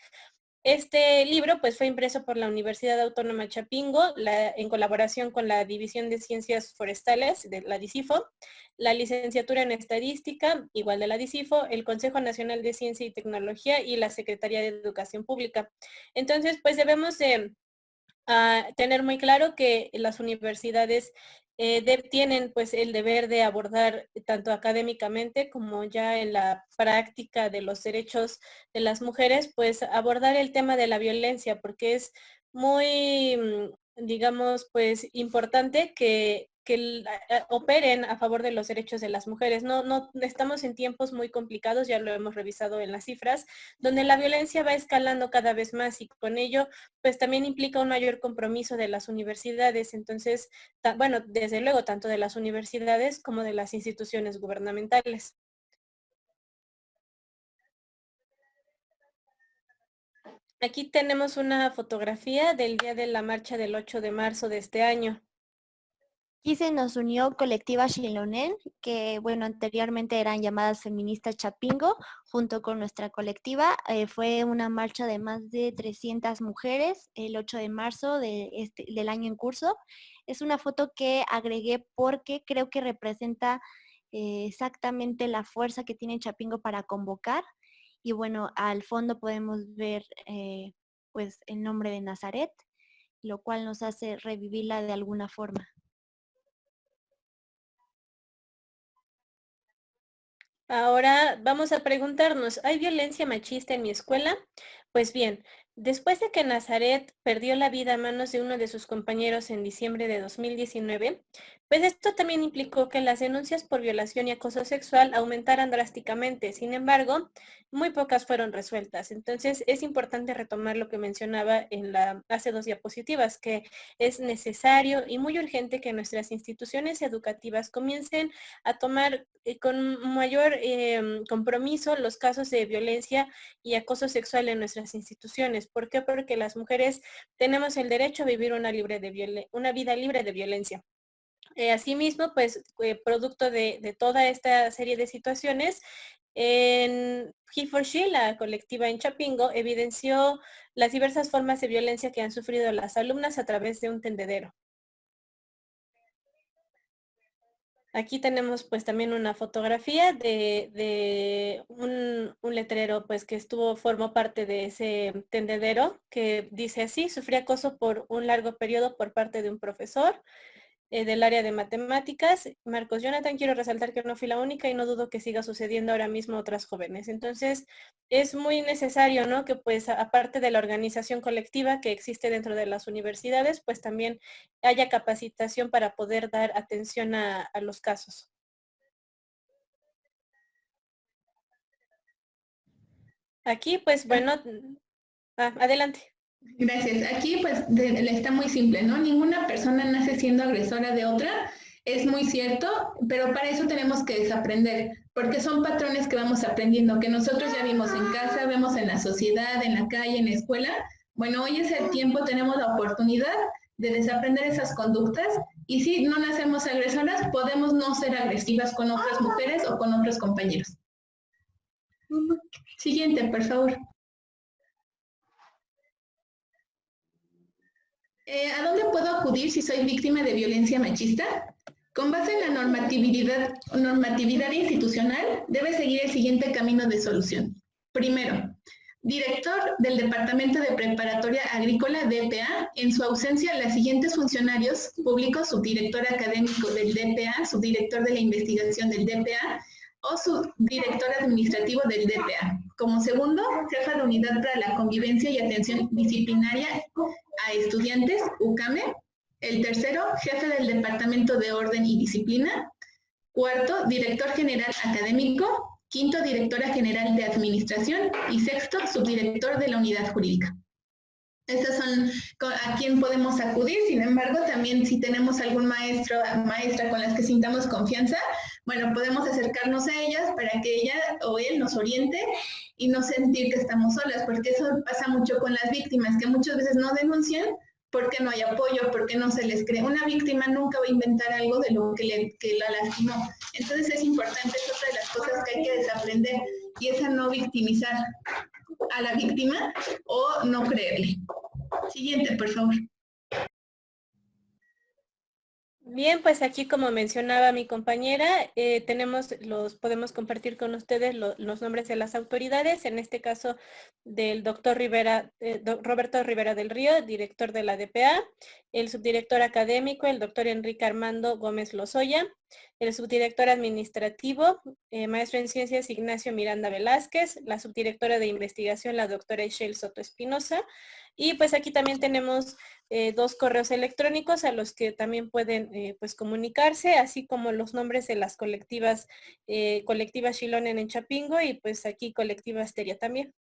Este libro pues fue impreso por la Universidad Autónoma Chapingo en colaboración con la División de Ciencias Forestales de la DICIFO, la licenciatura en Estadística, igual de la DICIFO, el Consejo Nacional de Ciencia y Tecnología y la Secretaría de Educación Pública. Entonces pues debemos tener muy claro que las universidades tienen pues el deber de abordar tanto académicamente como ya en la práctica de los derechos de las mujeres, pues abordar el tema de la violencia, porque es muy, digamos, pues importante que operen a favor de los derechos de las mujeres. No estamos en tiempos muy complicados, ya lo hemos revisado en las cifras, donde la violencia va escalando cada vez más y con ello pues también implica un mayor compromiso de las universidades. Entonces, bueno, desde luego, tanto de las universidades como de las instituciones gubernamentales. Aquí tenemos una fotografía del día de la marcha del 8 de marzo de este año. Aquí se nos unió Colectiva Xilonen, que bueno, anteriormente eran llamadas Feministas Chapingo, junto con nuestra colectiva. Fue una marcha de más de 300 mujeres el 8 de marzo del año en curso. Es una foto que agregué porque creo que representa exactamente la fuerza que tiene Chapingo para convocar. Y bueno, al fondo podemos ver pues el nombre de Nazaret, lo cual nos hace revivirla de alguna forma. Ahora vamos a preguntarnos, ¿hay violencia machista en mi escuela? Pues bien, después de que Nazaret perdió la vida a manos de uno de sus compañeros en diciembre de 2019, pues esto también implicó que las denuncias por violación y acoso sexual aumentaran drásticamente. Sin embargo, muy pocas fueron resueltas. Entonces, es importante retomar lo que mencionaba hace 2 diapositivas, que es necesario y muy urgente que nuestras instituciones educativas comiencen a tomar con mayor compromiso los casos de violencia y acoso sexual en nuestras instituciones. ¿Por qué? Porque las mujeres tenemos el derecho a vivir una vida libre de violencia. Asimismo, pues producto de toda esta serie de situaciones, en He4She, la colectiva en Chapingo, evidenció las diversas formas de violencia que han sufrido las alumnas a través de un tendedero. Aquí tenemos pues también una fotografía de un letrero pues que formó parte de ese tendedero, que dice así: sufrí acoso por un largo periodo por parte de un profesor del área de matemáticas. Marcos Jonathan, quiero resaltar que no fui la única y no dudo que siga sucediendo ahora mismo a otras jóvenes. Entonces, es muy necesario, ¿no?, que pues aparte de la organización colectiva que existe dentro de las universidades, pues también haya capacitación para poder dar atención a los casos. Aquí, pues bueno, adelante. Gracias. Aquí pues está muy simple, ¿no? Ninguna persona nace siendo agresora de otra, es muy cierto, pero para eso tenemos que desaprender, porque son patrones que vamos aprendiendo, que nosotros ya vimos en casa, vemos en la sociedad, en la calle, en la escuela. Bueno, hoy es el tiempo, tenemos la oportunidad de desaprender esas conductas y si no nacemos agresoras, podemos no ser agresivas con otras mujeres o con otros compañeros. Siguiente, por favor. ¿A dónde puedo acudir si soy víctima de violencia machista? Con base en la normatividad institucional, debe seguir el siguiente camino de solución. Primero, director del Departamento de Preparatoria Agrícola, DPA, en su ausencia, los siguientes funcionarios públicos: subdirector académico del DPA, subdirector de la investigación del DPA o subdirector administrativo del DPA. Como segundo, jefa de unidad para la convivencia y atención disciplinaria a estudiantes, UCAME. El tercero, jefe del Departamento de Orden y Disciplina. Cuarto, director general académico. Quinto, directora general de administración. Y sexto, subdirector de la unidad jurídica. Estos son a quien podemos acudir. Sin embargo, también si tenemos algún maestro o maestra con las que sintamos confianza, bueno, podemos acercarnos a ellas para que ella o él nos oriente y no sentir que estamos solas, porque eso pasa mucho con las víctimas, que muchas veces no denuncian porque no hay apoyo, porque no se les cree. Una víctima nunca va a inventar algo de lo que la lastimó. Entonces es importante, es otra de las cosas que hay que desaprender, y es a no victimizar a la víctima o no creerle. Siguiente, por favor. Bien, pues aquí como mencionaba mi compañera, podemos compartir con ustedes los nombres de las autoridades, en este caso del doctor Roberto Rivera del Río, director de la DPA, el subdirector académico, el doctor Enrique Armando Gómez Lozoya, el subdirector administrativo, maestro en ciencias Ignacio Miranda Velázquez, la subdirectora de investigación, la doctora Ishel Soto Espinosa, y pues aquí también tenemos 2 correos electrónicos a los que también pueden pues comunicarse, así como los nombres de las colectivas, colectiva Xilonen en Chapingo y pues aquí colectiva Asteria también.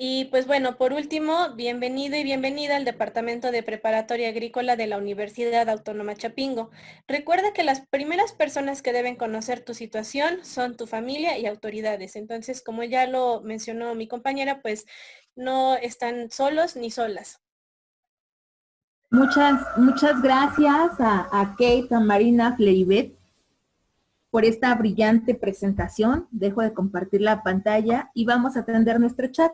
Y pues bueno, por último, bienvenido y bienvenida al Departamento de Preparatoria Agrícola de la Universidad Autónoma Chapingo. Recuerda que las primeras personas que deben conocer tu situación son tu familia y autoridades. Entonces, como ya lo mencionó mi compañera, pues no están solos ni solas. Muchas gracias a Kate, a Marina, Fleribet, por esta brillante presentación. Dejo de compartir la pantalla y vamos a atender nuestro chat.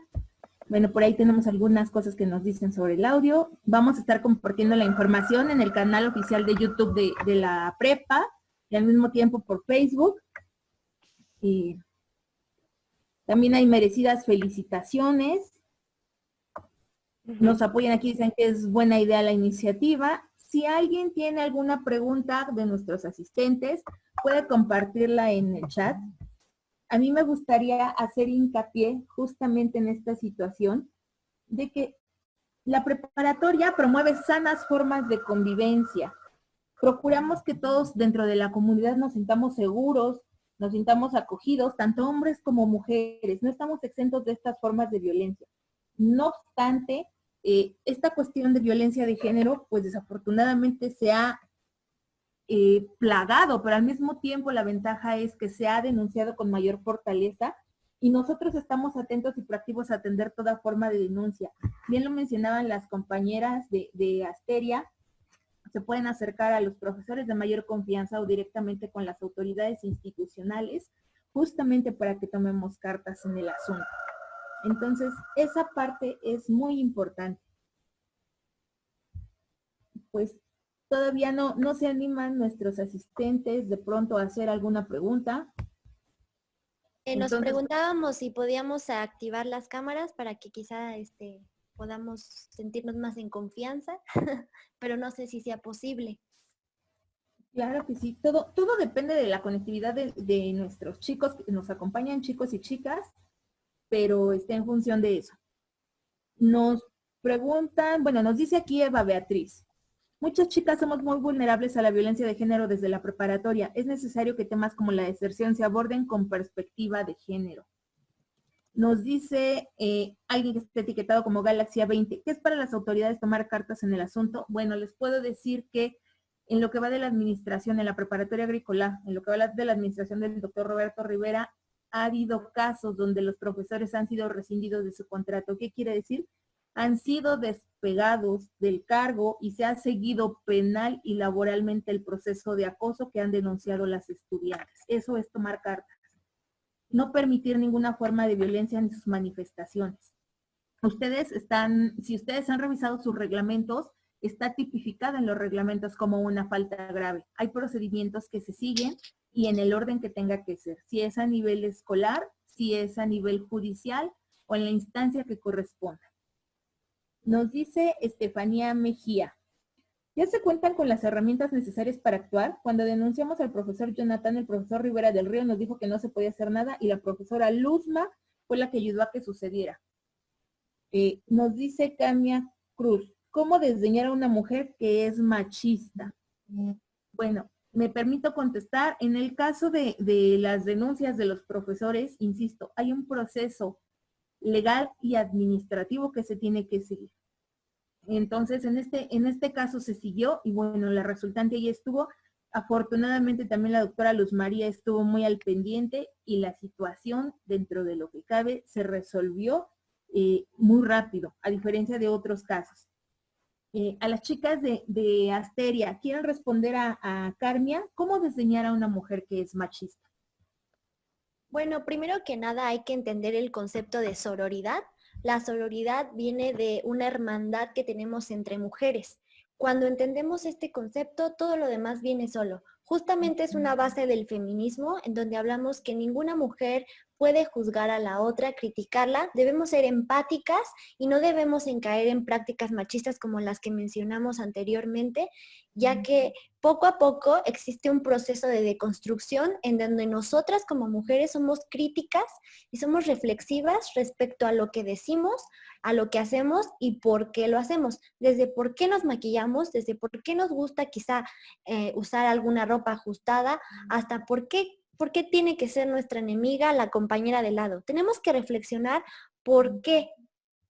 Bueno, por ahí tenemos algunas cosas que nos dicen sobre el audio. Vamos a estar compartiendo la información en el canal oficial de YouTube de la prepa y al mismo tiempo por Facebook. Y también hay merecidas felicitaciones. Nos apoyan aquí, dicen que es buena idea la iniciativa. Si alguien tiene alguna pregunta de nuestros asistentes, puede compartirla en el chat. A mí me gustaría hacer hincapié justamente en esta situación de que la preparatoria promueve sanas formas de convivencia. Procuramos que todos dentro de la comunidad nos sintamos seguros, nos sintamos acogidos, tanto hombres como mujeres. No estamos exentos de estas formas de violencia. No obstante, esta cuestión de violencia de género, pues desafortunadamente se ha plagado, pero al mismo tiempo la ventaja es que se ha denunciado con mayor fortaleza y nosotros estamos atentos y proactivos a atender toda forma de denuncia. Bien lo mencionaban las compañeras de Asteria, se pueden acercar a los profesores de mayor confianza o directamente con las autoridades institucionales, justamente para que tomemos cartas en el asunto. Entonces, esa parte es muy importante. Pues todavía no se animan nuestros asistentes de pronto a hacer alguna pregunta. Nos preguntábamos si podíamos activar las cámaras para que quizá podamos sentirnos más en confianza, pero no sé si sea posible. Claro que sí, todo depende de la conectividad de nuestros chicos, que nos acompañan chicos y chicas, pero está en función de eso. Nos preguntan, bueno, nos dice aquí Eva Beatriz. Muchas chicas somos muy vulnerables a la violencia de género desde la preparatoria. Es necesario que temas como la deserción se aborden con perspectiva de género. Nos dice alguien que está etiquetado como Galaxia 20. ¿Qué es para las autoridades tomar cartas en el asunto? Bueno, les puedo decir que en lo que va de la administración, en la preparatoria agrícola, en lo que va de la administración del doctor Roberto Rivera, ha habido casos donde los profesores han sido rescindidos de su contrato. ¿Qué quiere decir? Han sido despegados del cargo y se ha seguido penal y laboralmente el proceso de acoso que han denunciado las estudiantes. Eso es tomar cartas. No permitir ninguna forma de violencia en sus manifestaciones. Si ustedes han revisado sus reglamentos, está tipificado en los reglamentos como una falta grave. Hay procedimientos que se siguen y en el orden que tenga que ser. Si es a nivel escolar, si es a nivel judicial o en la instancia que corresponda. Nos dice Estefanía Mejía. ¿Ya se cuentan con las herramientas necesarias para actuar? Cuando denunciamos al profesor Jonathan, el profesor Rivera del Río nos dijo que no se podía hacer nada y la profesora Luzma fue la que ayudó a que sucediera. Nos dice Camia Cruz, ¿cómo desdeñar a una mujer que es machista? Bueno, me permito contestar. En el caso de las denuncias de los profesores, insisto, hay un proceso legal y administrativo que se tiene que seguir. Entonces, en este caso se siguió y bueno, la resultante ahí estuvo. Afortunadamente también la doctora Luz María estuvo muy al pendiente y la situación, dentro de lo que cabe, se resolvió muy rápido, a diferencia de otros casos. A las chicas de Asteria, ¿quieren responder a Carmia? ¿Cómo desdeñar a una mujer que es machista? Bueno, primero que nada hay que entender el concepto de sororidad. La sororidad viene de una hermandad que tenemos entre mujeres. Cuando entendemos este concepto, todo lo demás viene solo. Justamente es una base del feminismo en donde hablamos que ninguna mujer puede juzgar a la otra, criticarla, debemos ser empáticas y no debemos caer en prácticas machistas como las que mencionamos anteriormente, ya que poco a poco existe un proceso de deconstrucción en donde nosotras como mujeres somos críticas y somos reflexivas respecto a lo que decimos, a lo que hacemos y por qué lo hacemos. Desde por qué nos maquillamos, desde por qué nos gusta quizá usar alguna ropa ajustada, hasta por qué tiene que ser nuestra enemiga la compañera de lado. Tenemos que reflexionar por qué.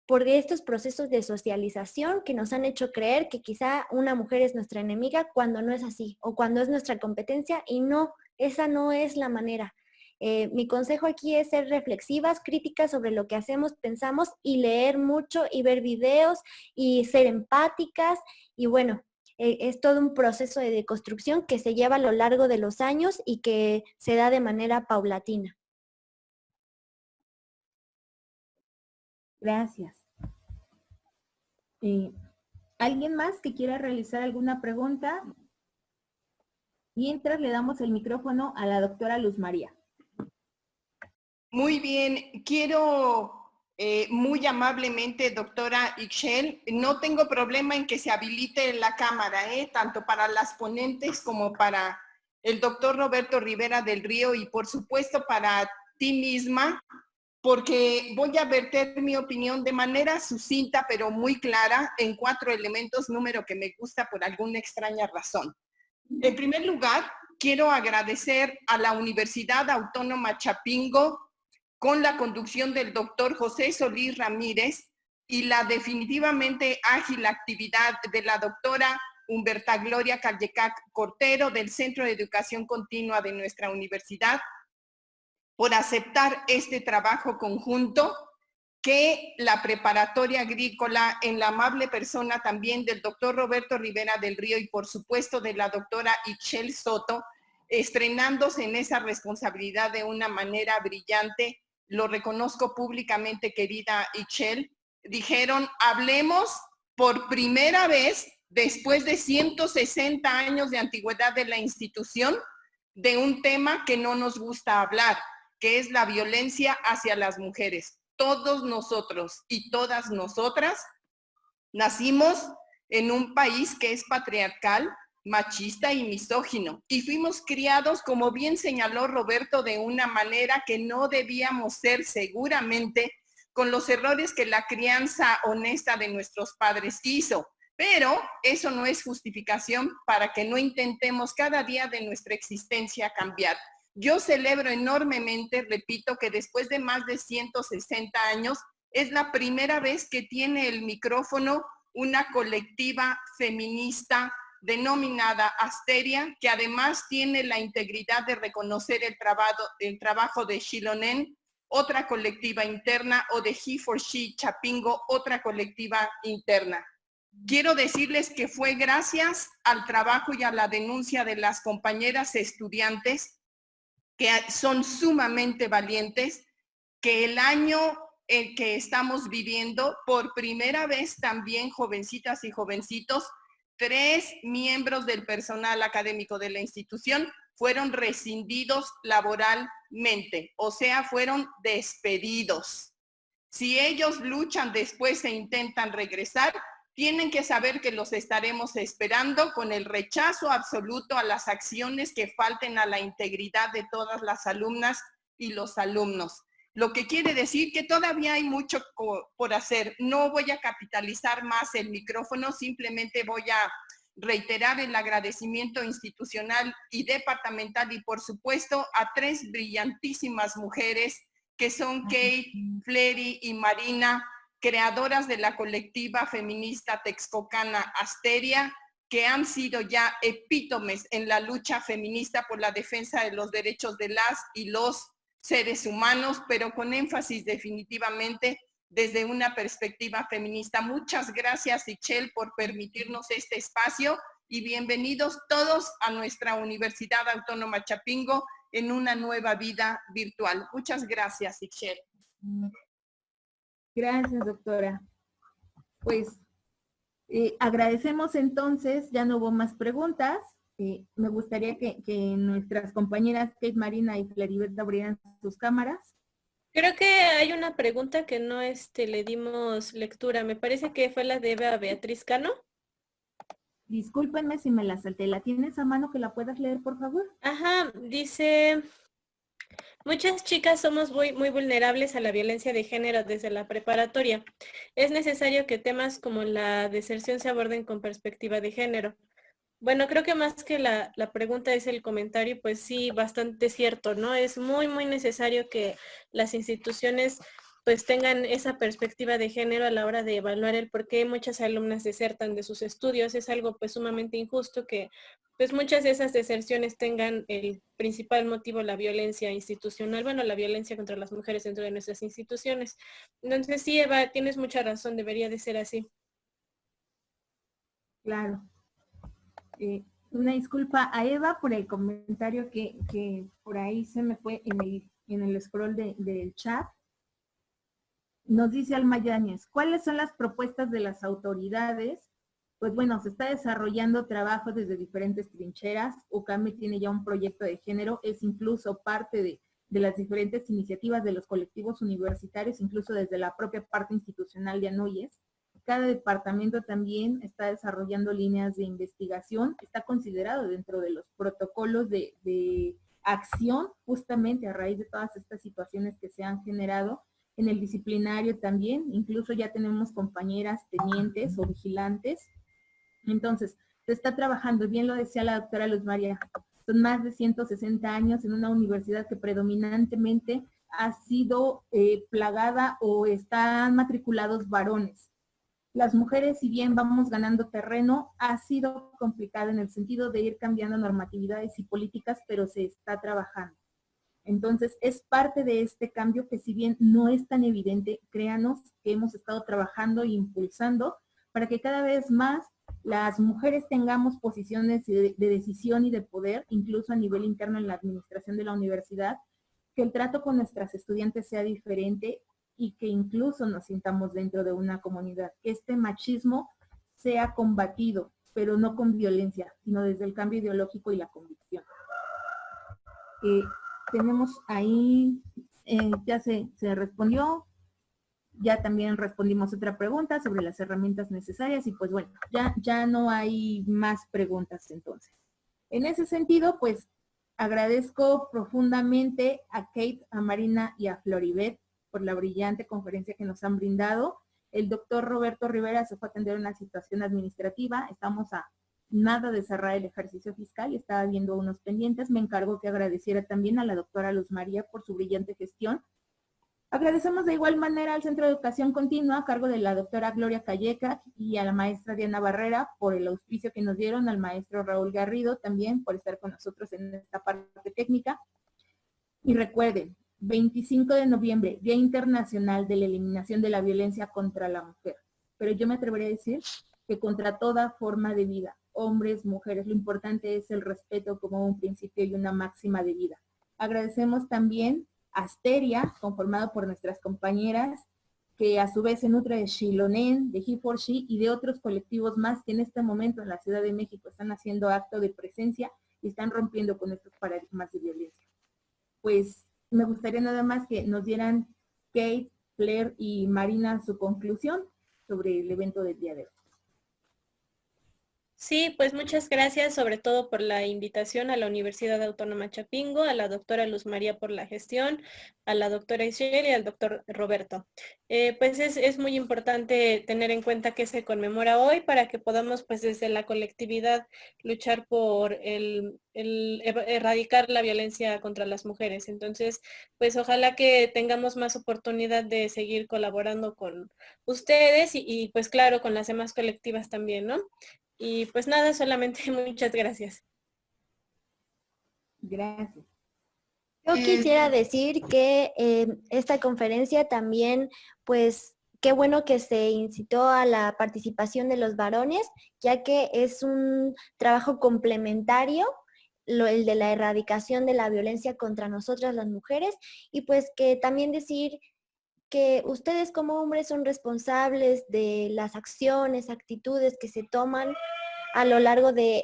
Por estos procesos de socialización que nos han hecho creer que quizá una mujer es nuestra enemiga cuando no es así, o cuando es nuestra competencia y no, esa no es la manera. Mi consejo aquí es ser reflexivas, críticas sobre lo que hacemos, pensamos y leer mucho y ver videos y ser empáticas y bueno, es todo un proceso de deconstrucción que se lleva a lo largo de los años y que se da de manera paulatina. Gracias. ¿Alguien más que quiera realizar alguna pregunta? Mientras le damos el micrófono a la doctora Luz María. Muy bien, quiero muy amablemente, doctora Ixchel, no tengo problema en que se habilite la cámara, tanto para las ponentes como para el doctor Roberto Rivera del Río y por supuesto para ti misma, porque voy a verter mi opinión de manera sucinta pero muy clara en 4 elementos, número que me gusta por alguna extraña razón. En primer lugar, quiero agradecer a la Universidad Autónoma Chapingo con la conducción del doctor José Solís Ramírez y la definitivamente ágil actividad de la doctora Humberta Gloria Callecac Cortero del Centro de Educación Continua de nuestra universidad, por aceptar este trabajo conjunto que la preparatoria agrícola, en la amable persona también del doctor Roberto Rivera del Río y por supuesto de la doctora Ixchel Soto, estrenándose en esa responsabilidad de una manera brillante, lo reconozco públicamente, querida Ixchel, dijeron, hablemos por primera vez, después de 160 años de antigüedad de la institución, de un tema que no nos gusta hablar, que es la violencia hacia las mujeres. Todos nosotros y todas nosotras nacimos en un país que es patriarcal, machista y misógino, y fuimos criados, como bien señaló Roberto, de una manera que no debíamos ser seguramente, con los errores que la crianza honesta de nuestros padres hizo. Pero eso no es justificación para que no intentemos cada día de nuestra existencia cambiar. Yo celebro enormemente, repito, que después de más de 160 años, es la primera vez que tiene el micrófono una colectiva feminista denominada Asteria, que además tiene la integridad de reconocer el trabajo de Xilonen, otra colectiva interna, o de He for She Chapingo, otra colectiva interna. Quiero decirles que fue gracias al trabajo y a la denuncia de las compañeras estudiantes, que son sumamente valientes, que el año en que estamos viviendo, por primera vez también, jovencitas y jovencitos, 3 miembros del personal académico de la institución fueron rescindidos laboralmente, o sea, fueron despedidos. Si ellos luchan después e intentan regresar, tienen que saber que los estaremos esperando con el rechazo absoluto a las acciones que falten a la integridad de todas las alumnas y los alumnos. lo que quiere decir que todavía hay mucho por hacer. No voy a capitalizar más el micrófono, simplemente voy a reiterar el agradecimiento institucional y departamental y por supuesto a 3 brillantísimas mujeres que son Kate, Flery y Marina, creadoras de la colectiva feminista texcocana Asteria, que han sido ya epítomes en la lucha feminista por la defensa de los derechos de las y los seres humanos, pero con énfasis definitivamente desde una perspectiva feminista. Muchas gracias, Ixchel, por permitirnos este espacio y bienvenidos todos a nuestra Universidad Autónoma Chapingo en una nueva vida virtual. Muchas gracias, Ixchel. Gracias, doctora. Pues agradecemos entonces, ya no hubo más preguntas. Me gustaría que nuestras compañeras Kate, Marina y Claribet abrieran sus cámaras. Creo que hay una pregunta que no le dimos lectura. Me parece que fue la de Eva Beatriz Cano. Discúlpenme si me la salté. ¿La tienes a mano que la puedas leer, por favor? Ajá, dice... Muchas chicas somos muy vulnerables a la violencia de género desde la preparatoria. Es necesario que temas como la deserción se aborden con perspectiva de género. Bueno, creo que más que la pregunta es el comentario, pues sí, bastante cierto, ¿no? Es muy necesario que las instituciones pues tengan esa perspectiva de género a la hora de evaluar el por qué muchas alumnas desertan de sus estudios. Es algo pues sumamente injusto que pues muchas de esas deserciones tengan el principal motivo la violencia institucional, bueno, la violencia contra las mujeres dentro de nuestras instituciones. Entonces sí, Eva, tienes mucha razón, debería de ser así. Claro. Una disculpa a Eva por el comentario que por ahí se me fue en el scroll del chat. Nos dice Alma Yáñez, ¿cuáles son las propuestas de las autoridades? Pues bueno, se está desarrollando trabajo desde diferentes trincheras. UCAME tiene ya un proyecto de género, es incluso parte de las diferentes iniciativas de los colectivos universitarios, incluso desde la propia parte institucional de ANUYES. Cada departamento también está desarrollando líneas de investigación, está considerado dentro de los protocolos de acción, justamente a raíz de todas estas situaciones que se han generado. En el disciplinario también, incluso ya tenemos compañeras tenientes o vigilantes. Entonces, se está trabajando, bien lo decía la doctora Luz María, son más de 160 años en una universidad que predominantemente ha sido plagada o están matriculados varones. Las mujeres, si bien vamos ganando terreno, ha sido complicado en el sentido de ir cambiando normatividades y políticas, pero se está trabajando. Entonces, es parte de este cambio que si bien no es tan evidente, créanos que hemos estado trabajando e impulsando para que cada vez más las mujeres tengamos posiciones de decisión y de poder, incluso a nivel interno en la administración de la universidad, que el trato con nuestras estudiantes sea diferente y que incluso nos sintamos dentro de una comunidad, que este machismo sea combatido, pero no con violencia, sino desde el cambio ideológico y la convicción. Tenemos ahí, ya se respondió, ya también respondimos otra pregunta sobre las herramientas necesarias y pues bueno, ya no hay más preguntas entonces. En ese sentido, pues agradezco profundamente a Kate, a Marina y a Floribet por la brillante conferencia que nos han brindado. El doctor Roberto Rivera se fue a atender una situación administrativa, estamos a nada de cerrar el ejercicio fiscal y estaba viendo unos pendientes. Me encargó que agradeciera también a la doctora Luz María por su brillante gestión. Agradecemos de igual manera al Centro de Educación Continua a cargo de la doctora Gloria Calleca y a la maestra Diana Barrera por el auspicio que nos dieron, al maestro Raúl Garrido también por estar con nosotros en esta parte técnica. Y recuerden, 25 de noviembre, Día Internacional de la Eliminación de la Violencia contra la Mujer. Pero yo me atrevería a decir que contra toda forma de vida, hombres, mujeres, lo importante es el respeto como un principio y una máxima de vida. Agradecemos también a Asteria, conformado por nuestras compañeras, que a su vez se nutre de Xilonen, de He4She y de otros colectivos más que en este momento en la Ciudad de México están haciendo acto de presencia y están rompiendo con estos paradigmas de violencia. Pues me gustaría nada más que nos dieran Kate, Claire y Marina su conclusión sobre el evento del día de hoy. Sí, pues muchas gracias, sobre todo por la invitación a la Universidad Autónoma Chapingo, a la doctora Luz María por la gestión, a la doctora Ishel y al doctor Roberto. Pues es muy importante tener en cuenta que se conmemora hoy para que podamos, pues desde la colectividad, luchar por erradicar la violencia contra las mujeres. Entonces, pues ojalá que tengamos más oportunidad de seguir colaborando con ustedes y pues claro, con las demás colectivas también, ¿no? Y pues nada, solamente muchas gracias. Gracias. Yo quisiera decir que esta conferencia también, pues, qué bueno que se incitó a la participación de los varones, ya que es un trabajo complementario, el de la erradicación de la violencia contra nosotras las mujeres, y pues que también decir que ustedes como hombres son responsables de las acciones, actitudes que se toman a lo largo de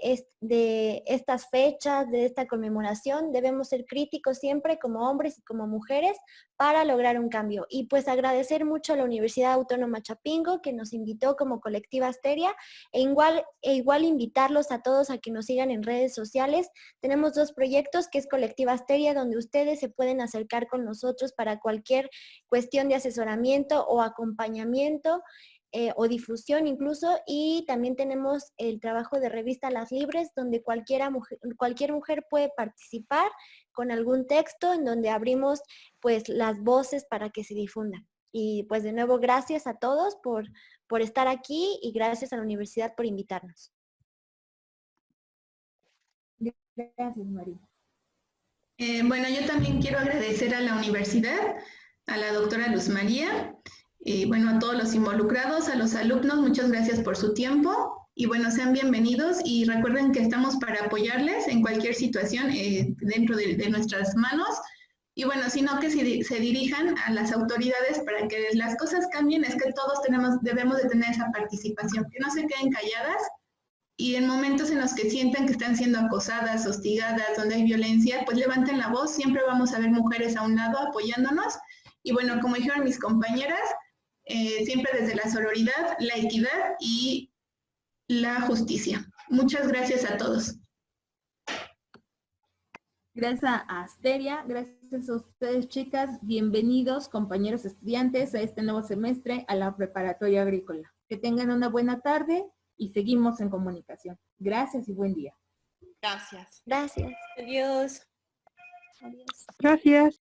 estas fechas, de esta conmemoración. Debemos ser críticos siempre como hombres y como mujeres para lograr un cambio. Y pues agradecer mucho a la Universidad Autónoma Chapingo que nos invitó como colectiva Asteria e igual invitarlos a todos a que nos sigan en redes sociales. Tenemos 2 proyectos que es Colectiva Asteria, donde ustedes se pueden acercar con nosotros para cualquier cuestión de asesoramiento o acompañamiento, o difusión incluso, y también tenemos el trabajo de revista Las Libres, donde cualquier mujer puede participar con algún texto en donde abrimos pues las voces para que se difundan. Y pues de nuevo gracias a todos por estar aquí y gracias a la universidad por invitarnos. Gracias, María. Bueno, yo también quiero agradecer a la universidad, a la doctora Luz María, bueno, a todos los involucrados, a los alumnos, muchas gracias por su tiempo y bueno, sean bienvenidos y recuerden que estamos para apoyarles en cualquier situación dentro de nuestras manos y bueno, sino que se dirijan a las autoridades para que las cosas cambien, es que todos debemos de tener esa participación, que no se queden calladas y en momentos en los que sientan que están siendo acosadas, hostigadas, donde hay violencia, pues levanten la voz, siempre vamos a ver mujeres a un lado apoyándonos y bueno, como dijeron mis compañeras, siempre desde la sororidad, la equidad y la justicia. Muchas gracias a todos. Gracias a Asteria, gracias a ustedes, chicas. Bienvenidos, compañeros estudiantes, a este nuevo semestre a la preparatoria agrícola. Que tengan una buena tarde y seguimos en comunicación. Gracias y buen día. Gracias. Gracias. Adiós. Adiós. Gracias.